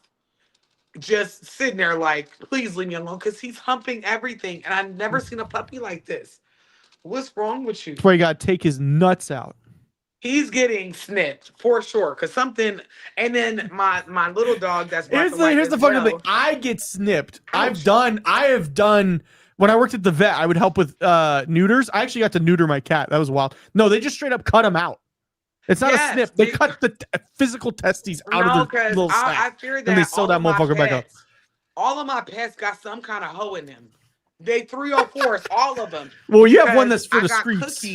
just sitting there like, please leave me alone, because he's humping everything. And I've never seen a puppy like this. What's wrong with you? That's why you got to take his nuts out. He's getting snipped for sure, because something. And then my little dog that's here's the fucking thing. I get snipped. I have done when I worked at the vet. I would help with neuters. I actually got to neuter my cat. That was wild. No, they just straight up cut him out. It's not a snip. They cut the physical testes out of the little sack. I feared that and they sew that motherfucker back up. All of my pets got some kind of hoe in them. They 304s, all of them. Well, you have one that's for the streets.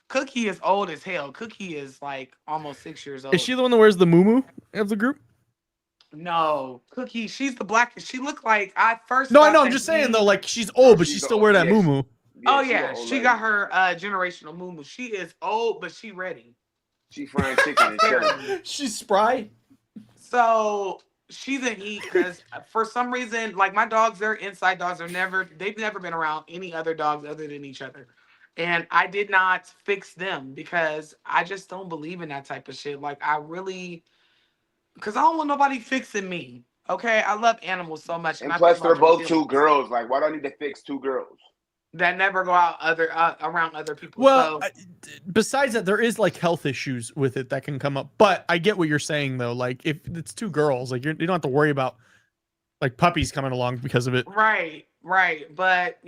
Cookie is old as hell. Cookie is like almost 6 years old. Is she the one that wears the muumuu of the group? No, Cookie. She's the blackest. She looked like I first. No, I know. I'm just saying though, like she's old, but she still wear that muumuu. Oh yeah, she got her generational muumuu. She is old, but she ready. She frying chicken and chilling. She's spry. So she's in heat because for some reason, like my dogs, they're inside dogs. They've never been around any other dogs other than each other. And I did not fix them because I just don't believe in that type of shit. Like because I don't want nobody fixing me. Okay, I love animals so much. And plus, they're both two girls. Like, why do I need to fix two girls? That never go out around other people. Well, besides that, there is like health issues with it that can come up. But I get what you're saying though. Like if it's two girls, like you don't have to worry about like puppies coming along because of it. Right. But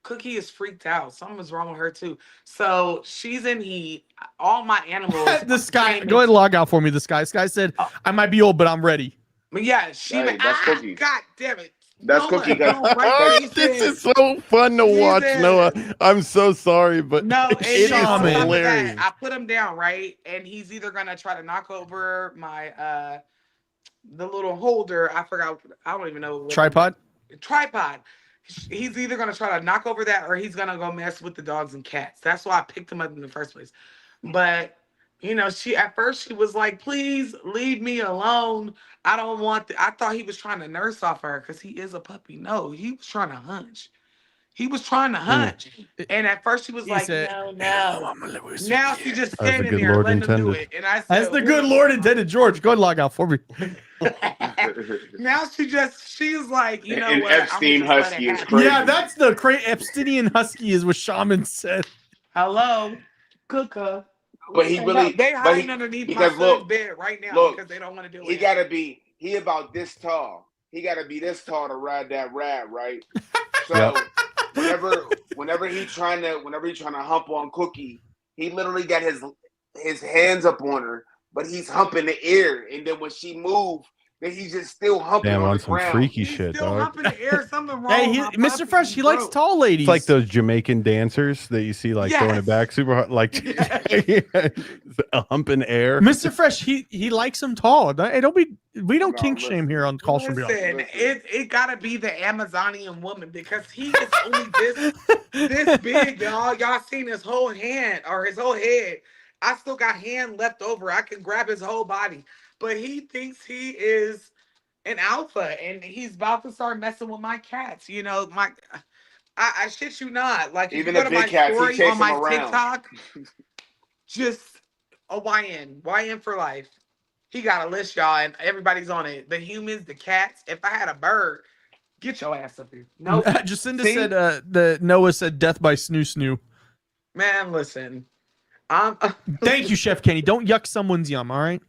Cookie is freaked out. Something's wrong with her too. So she's in heat. All my animals. This guy, go ahead and log out for me. This guy said, I might be old, but I'm ready. But yeah, that's Cookie. God damn it. That's Cookie. This is so fun to watch, Noah. I'm so sorry, but it is hilarious. I put him down, right? And he's either gonna try to knock over my the little holder. I forgot. I don't even know. Tripod. He's either gonna try to knock over that, or he's gonna go mess with the dogs and cats. That's why I picked him up in the first place. But at first she was like, "Please leave me alone. I don't want." I thought he was trying to nurse off her because he is a puppy. No, he was trying to hunch. And at first she was like, "No." Now she's just standing there letting him do it. And I said, "As the good Lord intended." George, go ahead and log out for me. Now she's like, and what? Epstein Husky is crazy. Yeah, that's the Epsteinian Husky is what Shaman said. Hello, Cooker. But he really, they hiding underneath my son's bed right now because they don't want to do it. He about this tall. He got to be this tall to ride that rat, right? So whenever he's trying to hump on Cookie, he literally got his hands up on her, but he's humping the air, and then when she moves, then he's just still humping on the ground. Freaky shit, still dog. Humping the air. Something wrong. Hey, Mr. Fresh, he likes tall ladies. It's like those Jamaican dancers that you see throwing it back super hard, like a humping air. Mr. Fresh, he likes them tall. We don't kink shame here on Calls From Beyond. Listen, it gotta be the Amazonian woman because he is only this big, y'all. Y'all seen his whole hand or his whole head. I still got hand left over. I can grab his whole body. But he thinks he is an alpha, and he's about to start messing with my cats. I shit you not. Like even if you go the big to my cats, story on my around. TikTok, just a YN for life. He got a list, y'all, and everybody's on it. The humans, the cats. If I had a bird, get your ass up here. Nope. Jacinda See? said the Noah said death by snoo snoo. Man, listen. I'm Thank you, Chef Kenny. Don't yuck someone's yum, all right?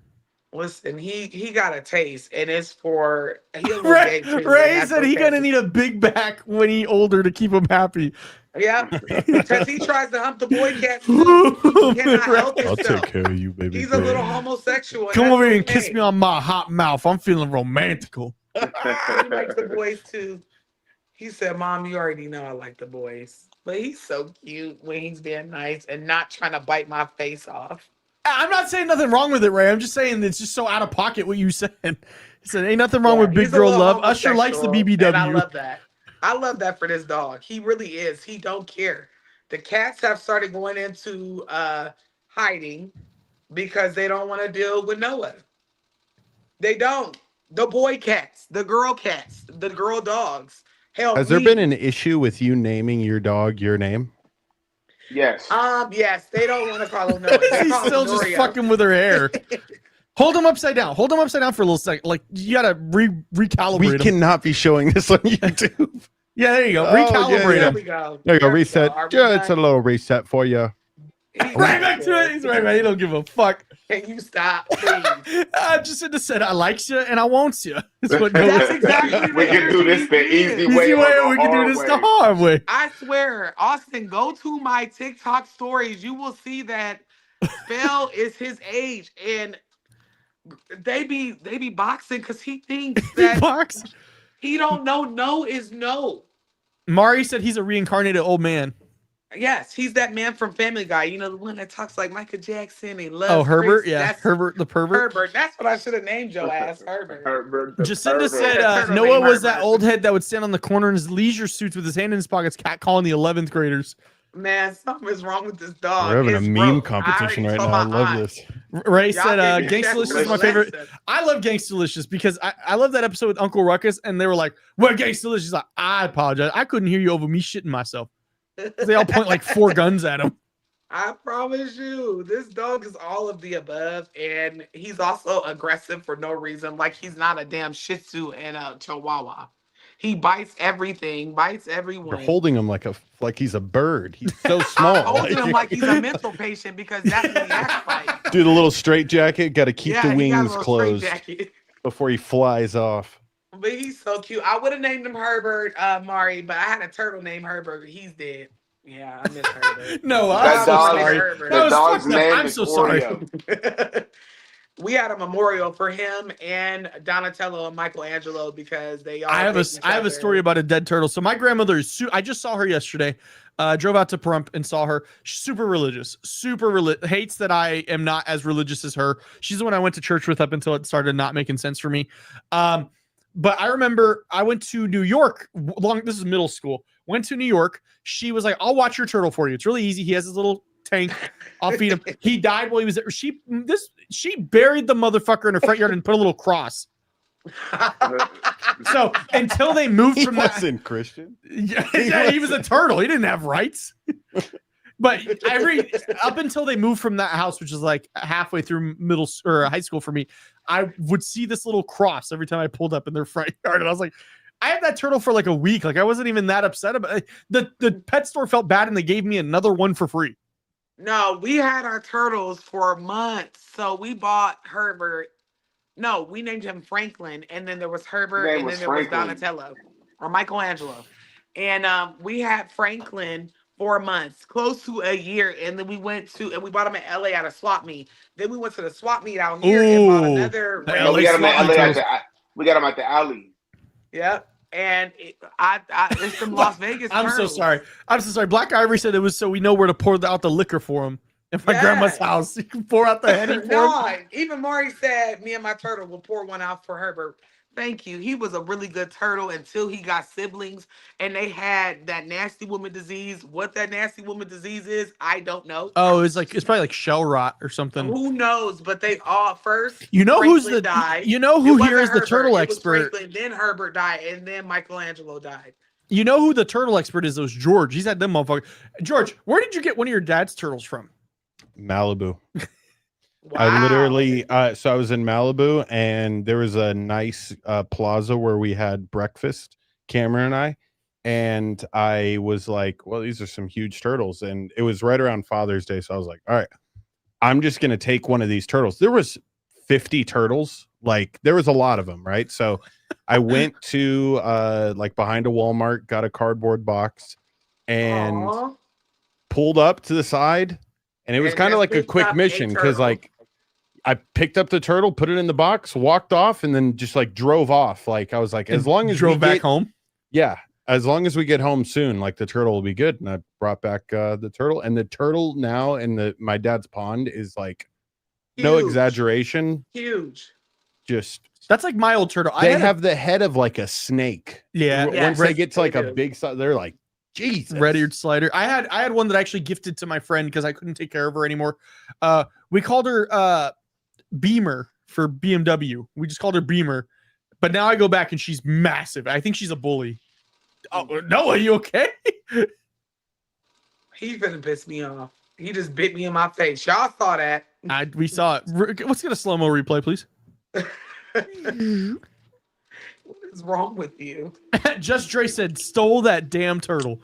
listen, he got a taste, and it's for he a little Ray, gay too, and Ray that's said he okay. gonna need a big back when he older to keep him happy. Yeah, because he tries to hump the boy cat too. He cannot help I'll himself. take care of you, baby. He's a girl. little homosexual. Come that's over here and okay. kiss me on my hot mouth. I'm feeling romantical. He likes the boys too. He said, "Mom, you already know I like the boys." But he's so cute when he's being nice and not trying to bite my face off. I'm not saying nothing wrong with it, Ray. I'm just saying it's just so out of pocket what you said. He said, ain't nothing wrong with big he's a girl little love. Usher likes the homosexual, BBW. and I love that. I love that for this dog. He really is. He don't care. The cats have started going into hiding because they don't want to deal with Noah. They don't. The boy cats, the girl cats, the girl dogs. Hell, Has there me. been an issue with you naming your dog your name? Yes. Yes, they don't want to call him Noah. They He's call still him just Norio. fucking with her hair. Hold him upside down. Hold him upside down for a little second. Like you gotta recalibrate We him. cannot be showing this on YouTube. Yeah, there you go. Oh, yeah, Recalibrate There him. we go. There you go. There we Reset. Are we Yeah, it's a done? little reset for you. He- Right back to it. He's right back. He don't give a fuck. Can you stop, please? Just said I likes you and I wants you. That's what That's Noah exactly We the can do this the energy he easy is. way. Easy or way. the We can do hard this way. the hard way. I swear, Austin, go to my TikTok stories. You will see that Spell is his age, and they be boxing because he thinks that Box. he don't know no is no. Mari said he's a reincarnated old man. Yes, he's that man from Family Guy. You know, the one that talks like Michael Jackson and loves Oh, Herbert. Chris. Yeah, That's Herbert the pervert. Herbert. That's what I should have named your ass, Herbert. Herbert the Jacinda pervert. said Turtle Noah named was that Herbert. old head that would stand on the corner in his leisure suits with his hand in his pockets, catcalling the 11th graders. Man, something is wrong with this dog. We're having a It's meme broke. competition already right told now. I my love aunt. this. Ray Y'all said can be Gangsta-licious is careful my favorite. with I love Gangsta-licious because I love that episode with Uncle Ruckus, and they were like, "What Gangsta-licious?" Like, I apologize. I couldn't hear you over me shitting myself. 'Cause they all point like 4 guns at him. I promise you, this dog is all of the above, and he's also aggressive for no reason. Like he's not a damn Shih Tzu and a Chihuahua. He bites everything, bites everyone. You're holding him like he's a bird. He's so I'm small. holding him like he's a mental patient because that's what he acts like. Do the little straight jacket. Got to keep Yeah, the he got a wings little closed straitjacket. before he flies off. But he's so cute. I would have named him Herbert, Mari, but I had a turtle named Herbert. He's dead. Yeah, I miss Herbert. No, I'm That so dog- sorry. Herbert. That The was dog's fucked up. name I'm is so sorry. Oreo. We had a memorial for him and Donatello and Michelangelo because they all. I have hate each a other. story about a dead turtle. So my grandmother is I just saw her yesterday. Drove out to Pahrump and saw her. She's super religious, hates that I am not as religious as her. She's the one I went to church with up until it started not making sense for me. But I remember I went to New York this is middle school. Went to New York. She was like, "I'll watch your turtle for you. It's really easy. He has his little tank. I'll feed him." He died while he was there. She buried the motherfucker in her front yard and put a little cross. So until they moved He from that, wasn't Christian. yeah, he was a turtle. He didn't have rights. But up until they moved from that house, which is like halfway through middle or high school for me, I would see this little cross every time I pulled up in their front yard, and I was like, I had that turtle for like a week. Like I wasn't even that upset about it. The pet store felt bad, and they gave me another one for free. No, we had our turtles for months. So we bought Herbert. No, we named him Franklin, and then there was Herbert, His name and was then there was Franklin. Donatello or Michelangelo. And we had Franklin 4 months, close to a year, and then we went to and we bought him in LA at a swap meet. Then we went to the swap meet out here and bought Ooh, another. the race. No, we got him slot at LA turtles. we got him at the alley. Yep. And it's some Las Vegas. I'm so turtles. sorry. I'm so sorry. Black Ivory said it was so we know where to pour out the liquor for him. In my grandma's Yes. house, you can pour out the Henny for him. No, even Maury said me and my turtle will pour one out for Herbert. Thank you. He was a really good turtle until he got siblings and they had that nasty woman disease. What that nasty woman disease is, I don't know. Oh, it's probably like shell rot or something. Who knows? But they all first. You know who's Franklin the died. you know It who wasn't here is the Herbert, turtle it was expert. Franklin, then Herbert died, and then Michelangelo died. You know who the turtle expert is? Those George. He's had them motherfuckers. George, where did you get one of your dad's turtles from? Malibu. I literally, so I was in Malibu and there was a nice plaza where we had breakfast, Cameron and I was like, well, these are some huge turtles. And it was right around Father's Day. So I was like, all right, I'm just going to take one of these turtles. There was 50 turtles. Like there was a lot of them. Right. So I went to like behind a Walmart, got a cardboard box and pulled up to the side. And it was kind of like a quick mission because like I picked up the turtle, put it in the box, walked off, and then just like drove off. Like I was like, as long as drove back home. Yeah. As long as we get home soon, like the turtle will be good. And I brought back the turtle, and the turtle now in my dad's pond is like no exaggeration. Huge. Just that's like my old turtle. They have the head of like a snake. Yeah. Once they get to like a big size, they're like, Jesus. Red-eared slider. I had one that I actually gifted to my friend because I couldn't take care of her anymore. We called her Beamer for BMW. We just called her Beamer. But now I go back and she's massive. I think she's a bully. Oh, Noah, you okay? He's gonna piss me off. He just bit me in my face. Y'all saw that. We saw it. Let's get a slow-mo replay, please. What is wrong with you? Just Dre said, stole that damn turtle.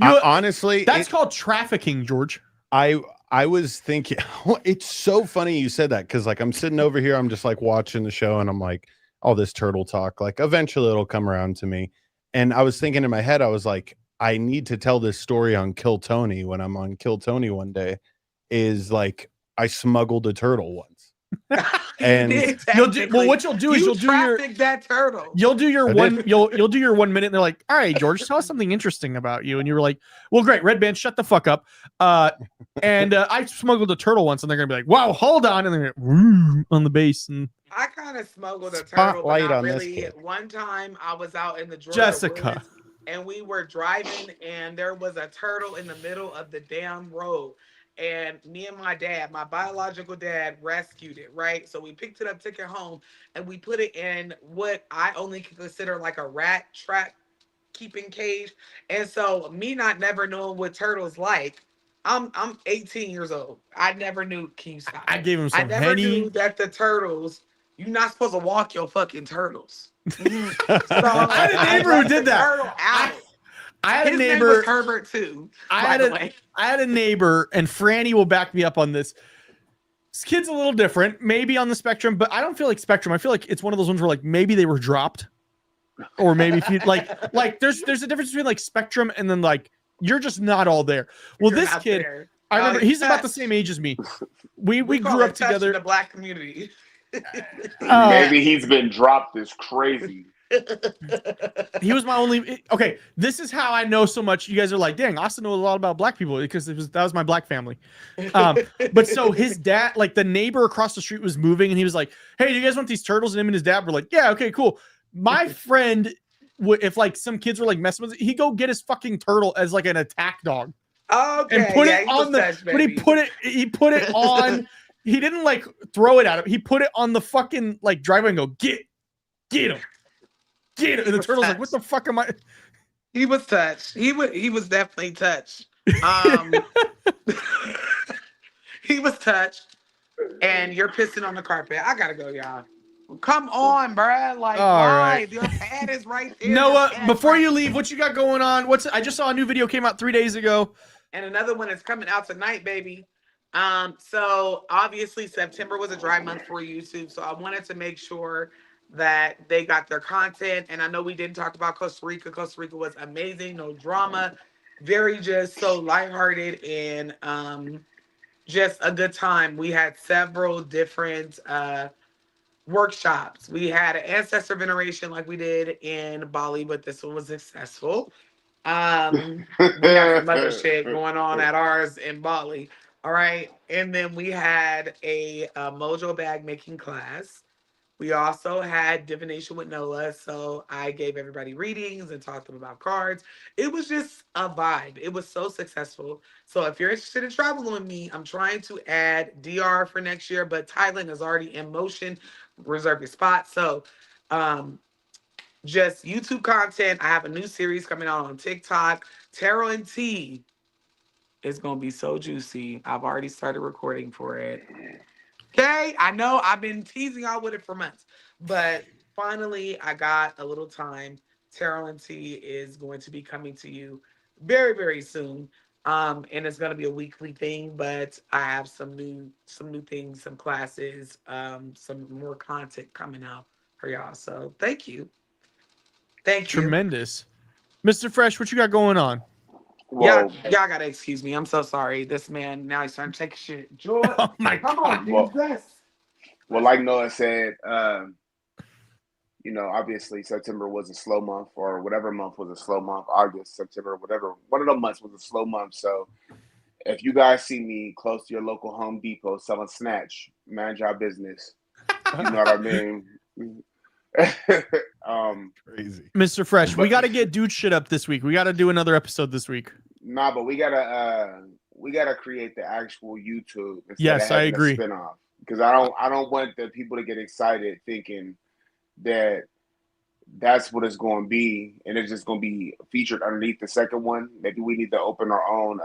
Honestly, that's called trafficking, George. I was thinking, it's so funny you said that because like I'm sitting over here, I'm just like watching the show, and I'm like, all this turtle talk, like eventually it'll come around to me. And I was thinking in my head, I was like, I need to tell this story on Kill Tony when I'm on Kill Tony one day. Is like I smuggled a turtle once. And what you'll do is you'll do that turtle. You'll do your you'll do your 1 minute and they're like, all right, George, tell us something interesting about you. And you were like, well, great, Red Band, shut the fuck up. And I smuggled a turtle once, and they're gonna be like, wow, hold on, and they're gonna on the base. And I kind of smuggled a turtle, but not on really. this One time I was out in the Georgia Jessica woods, and we were driving, and there was a turtle in the middle of the damn road. And me and my dad, my biological dad, rescued it, right? So we picked it up, took it home, and we put it in what I only consider like a rat trap keeping cage. And so me not never knowing what turtles like, I'm 18 years old. I never knew. Can you stop? I gave him some I never knew that the turtles, you're not supposed to walk your fucking turtles. So I had a neighbor who did that. I had His a neighbor. name was Herbert too. I had a neighbor, and Franny will back me up on this. This kid's a little different, maybe on the spectrum, but I don't feel like spectrum. I feel like it's one of those ones where like maybe they were dropped, or maybe if you like there's a difference between like spectrum and then like you're just not all there. Well, this kid, there. I remember he's about the same age as me. We grew up together. In the black community. Maybe he's been dropped. Is crazy. He was my only. Okay, this is how I know so much. You guys are like, dang, Austin knows a lot about black people because that was my black family. But so his dad, like the neighbor across the street, was moving, and he was like, "Hey, do you guys want these turtles?" And him and his dad were like, "Yeah, okay, cool." My friend, if like some kids were like messing with it, he'd go get his fucking turtle as like an attack dog. Okay, and put it on the. But he put it on. He didn't like throw it at him. He put it on the fucking like driveway and go get him. Get it. And the turtle's like, what the fuck am I? He was touched. He was definitely touched. He was touched. And you're pissing on the carpet. I gotta go, y'all. Come on, bruh. Like, why? Right. Your pad is right there. Noah, before you leave, what you got going on? I just saw a new video came out 3 days ago. And another one is coming out tonight, baby. So obviously September was a dry month for YouTube. So I wanted to make sure that they got their content. And I know we didn't talk about Costa Rica. Costa Rica was amazing, no drama, very just so lighthearted and just a good time. We had several different workshops. We had an ancestor veneration like we did in Bali, but this one was successful. We got some other shit going on at ours in Bali. All right. And then we had a mojo bag making class. We also had divination with Noah. So I gave everybody readings and talked to them about cards. It was just a vibe. It was so successful. So if you're interested in traveling with me, I'm trying to add DR for next year, but Thailand is already in motion. Reserve your spot. So just YouTube content. I have a new series coming out on TikTok. Tarot and Tea is going to be so juicy. I've already started recording for it. Okay, I know I've been teasing y'all with it for months, but finally I got a little time. Tarot and T is going to be coming to you very, very soon. And it's gonna be a weekly thing, but I have some new things, some classes, some more content coming out for y'all. So thank you. Thank you. Tremendous. Mr. Fresh, what you got going on? Well, Y'all gotta excuse me. I'm so sorry. This man now he's starting to take shit. Joy, Oh my come God. on, dude. Well- Yes. well, like Noah said, obviously September was a slow month, or whatever month was a slow month. August, September, whatever, one of the months was a slow month. So if you guys see me close to your local Home Depot selling snatch, manage our business. You know what I mean? Crazy. Mr. Fresh, we But- got to get dude shit up this week. We got to do another episode this week. Nah, but we gotta create the actual YouTube. Instead Yes, of having I agree. A spinoff, because I don't want the people to get excited thinking that that's what it's going to be, and it's just going to be featured underneath the second one. Maybe we need to open our own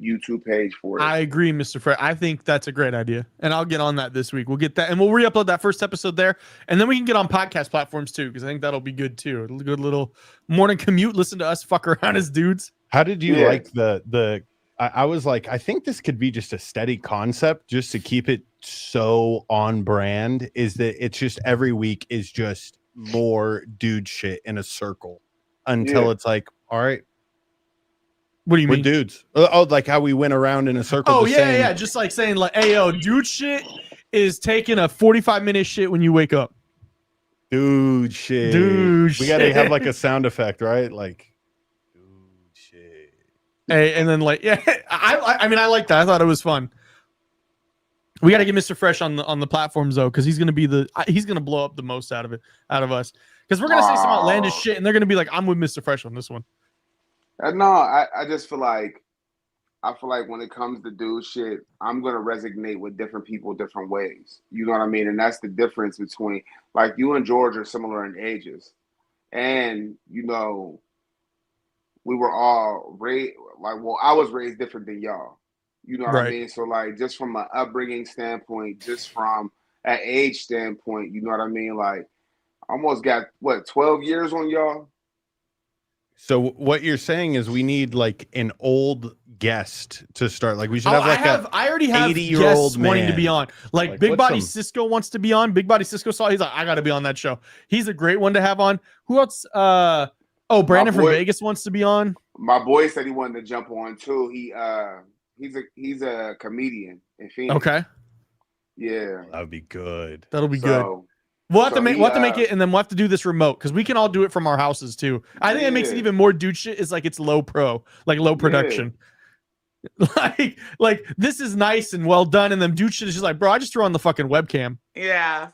YouTube page for it. I agree, Mr. Fresh. I think that's a great idea. And I'll get on that this week. We'll get that and we'll re-upload that first episode there. And then we can get on podcast platforms too, because I think that'll be good too. A good little morning commute. Listen to us fuck around as dudes. How did you Yeah. like I was like, I think this could be just a steady concept just to keep it so on brand, is that it's just every week is just more dude shit in a circle until Yeah. it's like, all right, What do you we're mean? dudes. Oh, like how we went around in a circle. Oh, just yeah, saying, yeah. Just like saying, like, hey, yo, dude shit is taking a 45-minute shit when you wake up. dude shit. Dude We got to have shit. like a sound effect, right? Like, dude shit. Hey, and then like, yeah, I mean, I like that. I thought it was fun. We got to get Mr. Fresh on the platforms though, because he's gonna blow up the most out of us. Because we're gonna say some outlandish shit, and they're gonna be like, I'm with Mr. Fresh on this one. No, I just feel like when it comes to dude shit, I'm gonna resonate with different people different ways. You know what I mean? And that's the difference between, like, you and George are similar in ages, and we were all raised I was raised different than y'all. You know what I Right. mean? So like, just from an upbringing standpoint, just from an age standpoint, you know what I mean? Like, almost got 12 years on y'all. So what you're saying is we need like an old guest to start. Like we should have like I already have 80-year-old guests wanting to man. be on. Like Like, Big what's Body some- Cisco wants to be on. Big Body Cisco saw. He's like, I got to be on that show. He's a great one to have on. Who else? Brandon from boy- Vegas wants to be on. My boy said he wanted to jump on too. He's a comedian in Phoenix. Okay, Yeah. that would be good. that'll be good. So We'll have so to make it, and then we'll have to do this remote because we can all do it from our houses too. I think it makes it Yeah. even more dude shit. Is like it's low pro, like low production. Like this is nice and well done, and then dude shit is just like, bro, I just threw on the fucking webcam. Yeah.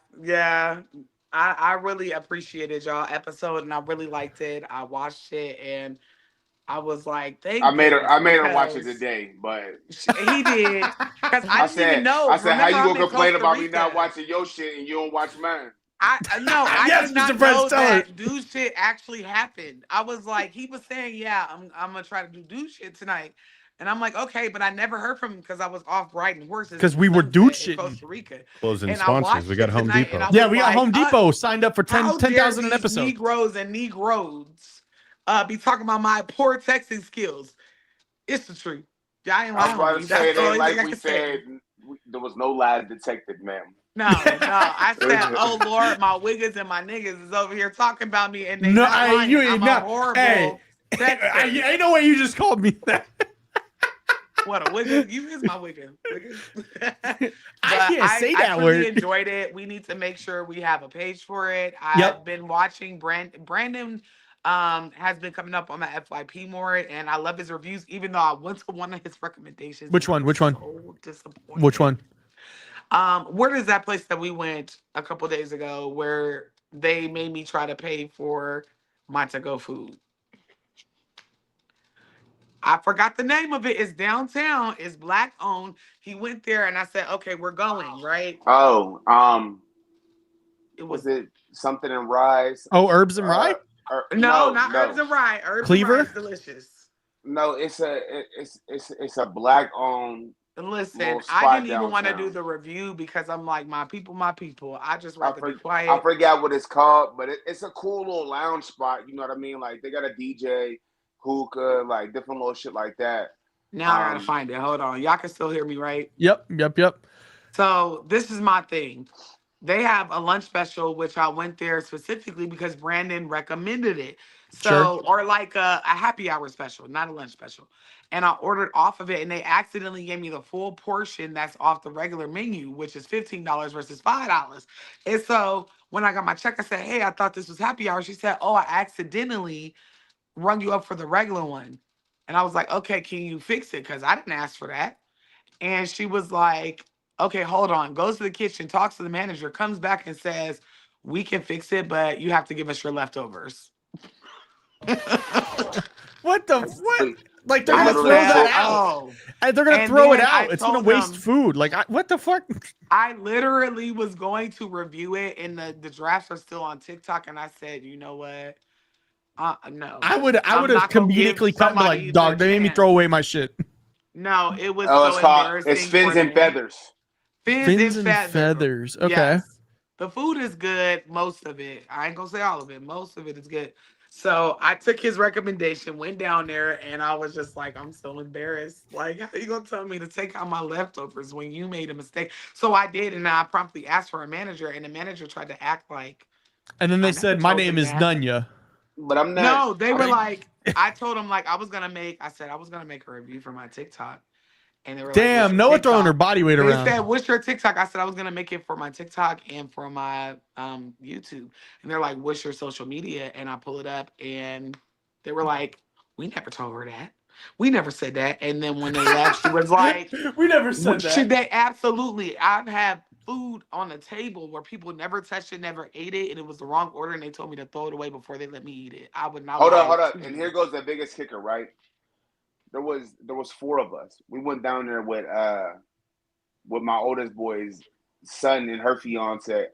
I really appreciated y'all episode, and I really liked it. I watched it, and I was like, thank I made her watch it because today, but He did. Because I didn't even know. I said, how you Remember, I'm gonna in complain Costa about me Rica. not watching your shit and you don't watch mine? I Yes, did not Mr. Fresh, know tell that dude shit actually happened. I was like, he was saying, yeah, I'm gonna try to do dude shit tonight. And I'm like, okay, but I never heard from him because I was off riding horses. 'Cause in we were sunset dude in shitting. Costa Rica. Closing And I sponsors. watched We got it Home tonight, Depot. and I Yeah, was we got like, Home Depot signed up for How 10,000 an dare these episode. Negroes and Negroes be talking about my poor texting skills. It's the truth. Yeah, I ain't I lying. was about on to you. say, That's it the ain't only like thing I we can say. said, there was no lies detected, ma'am. No. I said, oh Lord, my wiggas and my niggas is over here talking about me, and they No, not lying. you I'm not. a horrible Hey, texter. ain't no way you just called me that. What a wigga? You is my wigga. I can't say that I really word. enjoyed it. We need to make sure we have a page for it. I've been watching Brandon has been coming up on my FYP more, and I love his reviews, even though I went to one of his recommendations. Which one? Which one? So disappointed. Which one? Where is that place that we went a couple days ago where they made me try to pay for my to-go food? I forgot the name of it. It's downtown. It's Black owned. He went there, and I said, "Okay, we're going." Right? Oh, It was was it something in Rise? Oh, Herbs and Rye? not Herbs and Rye. Herbs Cleaver? and Rye is delicious. No, it's a black owned Listen, Little I spot didn't even want to do downtown. the review because I'm like, my people, my people. I just I, rather be I quiet. forgot what it's called, but it's a cool little lounge spot. You know what I mean? Like they got a DJ, hookah, like different little shit like that. Now I gotta find it. Hold on. Y'all can still hear me, right? Yep. So this is my thing. They have a lunch special, which I went there specifically because Brandon recommended it. So, or like a happy hour special, not a lunch special. And I ordered off of it, and they accidentally gave me the full portion that's off the regular menu, which is $15 versus $5. And so when I got my check, I said, "Hey, I thought this was happy hour." She said, "Oh, I accidentally rung you up for the regular one." And I was like, "Okay, can you fix it? Because I didn't ask for that." And she was like, "Okay, hold on." Goes to the kitchen, talks to the manager, comes back and says, "We can fix it, but you have to give us your leftovers." What the what? Like they're They gonna literally throw that took- out. Oh. And they're gonna And throw it then I out. It's gonna told waste them- food. Like what the fuck? I literally was going to review it, and the drafts are still on TikTok. And I said, "You know what? No." I would I'm have not gonna give comedically cut and be somebody like, "Dog, the they made me chance. throw away my shit." No, it was Oh, so it's called embarrassing. Fins for and them. Feathers. Fins and feathers. Okay. Yes. The food is good, most of it. I ain't gonna say all of it. Most of it is good. So I took his recommendation, went down there, and I was just like, I'm so embarrassed. Like, how you gonna tell me to take out my leftovers when you made a mistake? So I did, and I promptly asked for a manager, and the manager tried to act like. And then I they never said, "My told name them is that. Nunya." But I'm not. No, they were I'm- like, I told them like I said I was gonna make a review for my TikTok. And they were like, Damn, "What's your Noah throwing her TikTok?" body weight They around. said, "What's your TikTok?" I said I was gonna make it for my TikTok and for my YouTube. And they're like, "What's your social media?" And I pull it up, and they were like, "We never told her that. We never said that." And then when they left, she was like, "We never said Should that." they absolutely? I've had food on the table where people never touched it, never ate it, and it was the wrong order, and they told me to throw it away before they let me eat it. I would not. Hold lie up. to And you. here goes the biggest kicker, right? There was 4 of us. We went down there with my oldest boy's son and her fiance,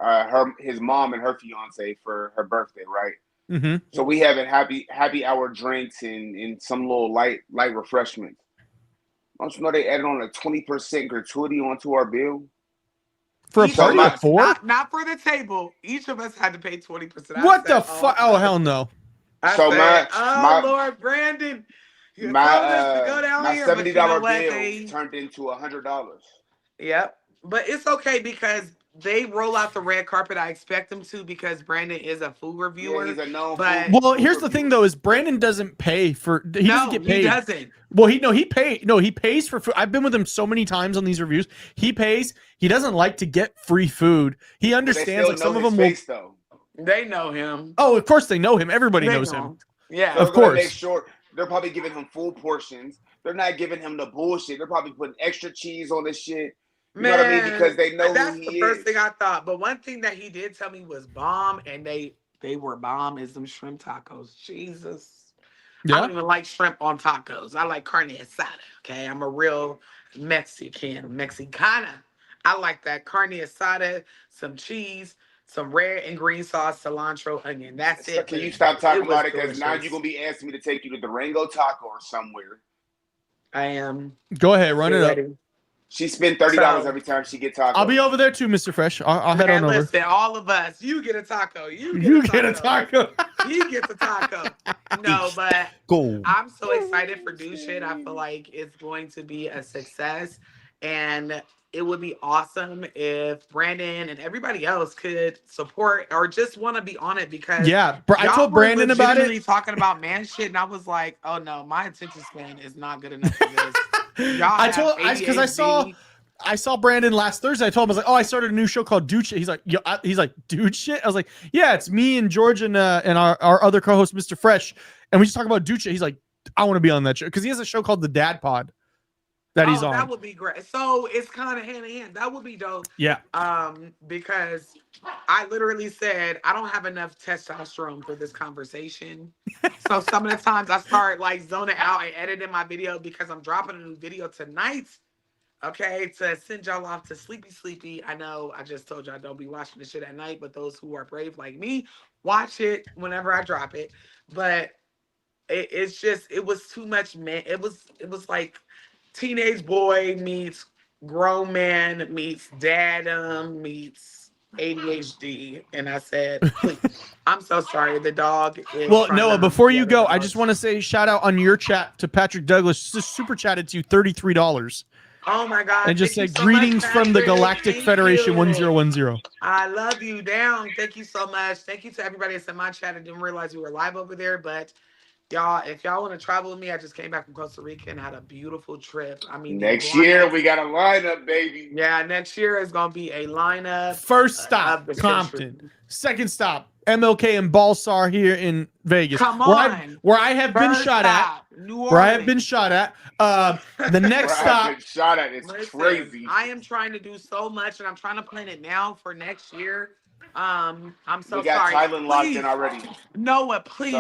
his mom and her fiance for her birthday, right? Mm-hmm. So we having happy hour drinks and some little light refreshments. Don't you know they added on a 20% gratuity onto our bill? For a Each party of of us, 4? not for the table. Each of us had to pay 20%. What the fuck? Oh hell no. I So said, my Lord, Brandon, you're telling us to go down my here, but $70 you know what? bill turned into $100. Yep. But it's okay because they roll out the red carpet. I expect them to because Brandon is a food reviewer. Yeah, he's a known but Well, here's the thing though: is Brandon doesn't pay for. He doesn't get paid. He doesn't. Well, he pays for food. I've been with him so many times on these reviews. He pays. He doesn't like to get free food. He understands like some of them will. Though. They know him. Oh, of course they know him. Everybody knows him. Yeah, so of course. Make sure they're probably giving him full portions. They're not giving him the bullshit. They're probably putting extra cheese on this shit. You know what I mean? Because they know that's who the he first is. thing I thought. But one thing that he did tell me was bomb, and they were bomb is them shrimp tacos. Jesus. Yeah. I don't even like shrimp on tacos. I like carne asada. Okay. I'm a real Mexicana. I like that carne asada, some cheese, some red and green sauce, cilantro, onion. That's So it. can you stop talking about it? Because now delicious. you're gonna be asking me to take you to Durango Taco or somewhere. I am. Go ahead, run it up. Ready. She spent $30 every time she gets tacos. I'll be over there too, Mr. Fresh. I'll head on over. Listen, all of us. You get a taco. You get a taco. You get the taco. No, but Go. I'm so excited for Do Shit. I feel like it's going to be a success. And it would be awesome if Brandon and everybody else could support or just want to be on it because I told Brandon about it. Talking about man shit, and I was like, oh no, my attention span is not good enough for this. Because I saw Brandon last Thursday. I told him, I was like, oh, I started a new show called Dude Shit. He's like, Dude Shit? I was like, yeah, it's me and George and our other co-host, Mr. Fresh. And we just talk about Dude Shit. He's like, I want to be on that show. Because he has a show called The Dad Pod that he's on. That would be great. So it's kind of hand in hand. That would be dope. Yeah. Because I literally said, I don't have enough testosterone for this conversation. So some of the times I start like zoning out and editing my video because I'm dropping a new video tonight. Okay, to send y'all off to sleepy. I know I just told y'all don't be watching this shit at night, but those who are brave like me, watch it whenever I drop it. But it was too much, man. It was like teenage boy meets grown man meets dad meets ADHD, and I said, please, I'm so sorry. The dog is. Well, trying Noah, to before hunt you the go, other I dogs. just want to say shout out on your chat to Patrick Douglas. Just super chatted to you $33 Oh my God! and just thank you said so much, greetings from the Patrick. Galactic Thank Federation you. 1010. I love you down. Thank you so much. Thank you to everybody that's in my chat. I didn't realize we were live over there, but y'all, if y'all want to travel with me, I just came back from Costa Rica and had a beautiful trip. I mean, Next year we got a lineup, baby. Yeah, next year is gonna be a lineup. First stop, of the Compton. century. Second stop, MLK and Balsar here in Vegas. Come Where on. I have been First shot stop, at. New Where I have been Orleans. shot at. The next Where I've stop. been shot at is Listen, crazy. I am trying to do so much, and I'm trying to plan it now for next year. I'm so We got sorry. Thailand locked in Please. already. Noah, please.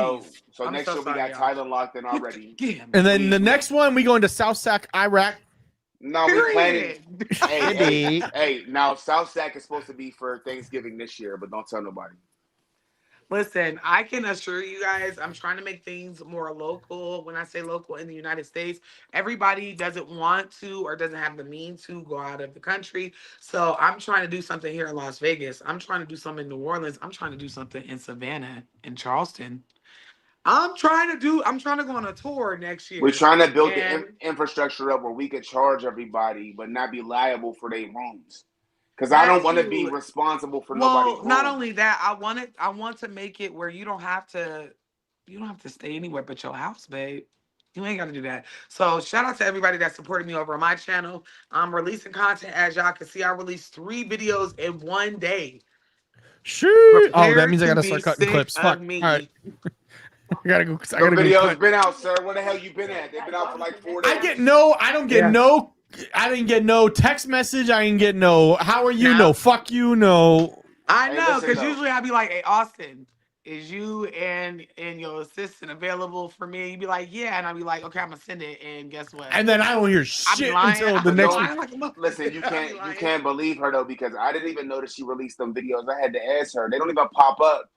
So I'm next so year we sorry, got y'all. Thailand locked in already. And then Please, the man. next one, we going to South Sac, Iraq. No, we planning. Period. Hey, now South Sac is supposed to be for Thanksgiving this year, but don't tell nobody. Listen, I can assure you guys, I'm trying to make things more local. When I say local in the United States, everybody doesn't want to or doesn't have the means to go out of the country. So I'm trying to do something here in Las Vegas. I'm trying to do something in New Orleans. I'm trying to do something in Savannah, in Charleston. I'm trying to go on a tour next year. We're trying to build And- the infrastructure up where we could charge everybody, but not be liable for their rooms. Because I don't want to be responsible for nobody's room. Not only that, I want to make it where you don't have to stay anywhere but your house, babe. You ain't got to do that. So shout out to everybody that supported me over on my channel. I'm releasing content. As y'all can see, I released 3 videos in one day. Shoot. Oh, that Prepare means I to gotta be start cutting sick clips. of Fuck. me. All right. I gotta go. The video's been out, sir. Where the hell you been at? They've been out for like 4 days. I don't get no. I didn't get no text message. I didn't get no. How are you? No. Fuck you. No. I know, listen, because though. usually I'd be like, hey, Austin, is you and your assistant available for me? You'd be like, yeah. And I'd be like, okay, I'm going to send it. And guess what? And then I don't hear shit until the next week. Listen, you can't believe her though, because I didn't even know that she released them videos. I had to ask her. They don't even pop up.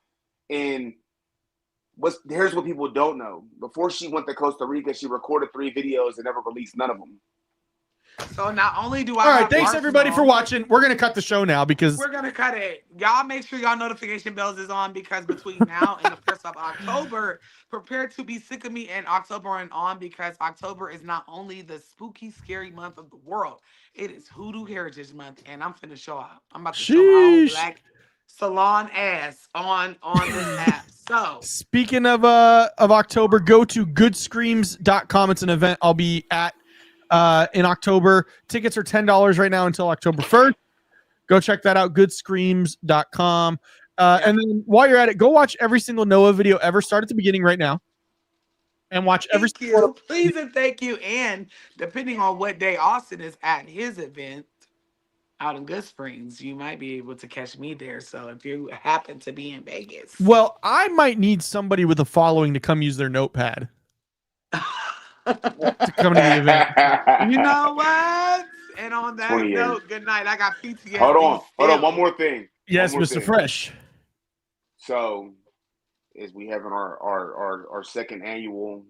And here's what people don't know. Before she went to Costa Rica, she recorded 3 videos and never released none of them. So not only do I All right, have thanks everybody for watching. We're gonna cut the show now because we're gonna cut it. Y'all make sure y'all notification bells is on, because between now and the 1st of October, prepare to be sick of me in October and on, because October is not only the spooky, scary month of the world, it is Hoodoo Heritage Month, and I'm finna show out. I'm about to show my whole black salon ass on this app. So speaking of October, go to goodscreams.com. It's an event I'll be at in October. Tickets are $10 right now until October 1st. Go check that out, goodscreams.com. And then while you're at it, go watch every single Noah video ever. Start at the beginning right now and watch every single. Please and thank you. And depending on what day Austin is at his event out in Good Springs, you might be able to catch me there. So if you happen to be in Vegas. Well, I might need somebody with a following to come use their notepad. To come to the event. You know what? And on that note, good night. I got PTSD. Hold on. One more thing. Yes, Mr. Fresh. So, is we having our second annual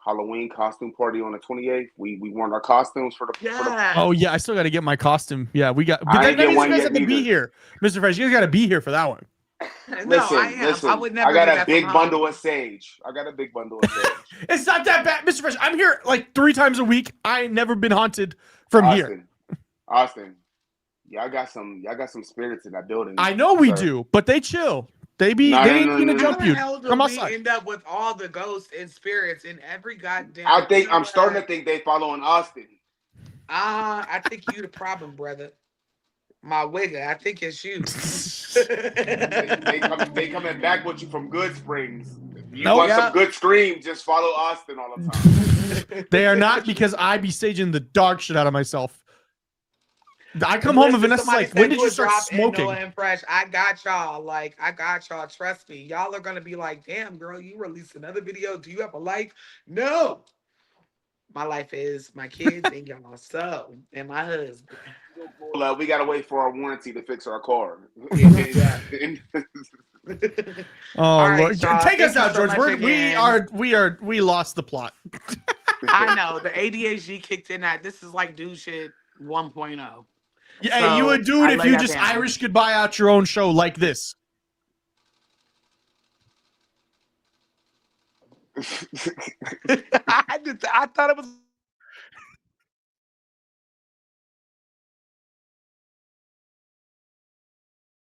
Halloween costume party on the 28th. We worn our costumes for the Oh yeah, I still got to get my costume. Yeah, we got. But I that ain't get means one you guys yet have to be neither. here, Mr. Fresh. You guys got to be here for that one. Listen, I would never. I got a big bundle of sage. It's not that bad, Mr. Fresh. I'm here like 3 times a week. I ain't never been haunted from here. Austin, y'all got some spirits in that building. I know we do, but they chill. They ain't gonna jump you. Come outside. End up with all the ghosts and spirits in every goddamn. I'm starting to think they following Austin. I think you the problem, brother. My wigger, I think it's you. they coming back with you from Good Springs. You want some good screams, just follow Austin all the time. They are not, because I be saging the dog shit out of myself. I come home and Vanessa's like, when did you start smoking? Noah and Fresh, I got y'all. Like, I got y'all. Trust me. Y'all are gonna be like, damn, girl, you released another video. Do you have a life? No. My life is my kids and y'all. So, and my husband. We gotta wait for our warranty to fix our car. Oh, Lord. Take us out, George. We lost the plot. I know the ADHD kicked in. That this is like dude shit 1.0. Yeah, hey, you would do it I if lay you that just down. Irish could buy out your own show like this. I thought it was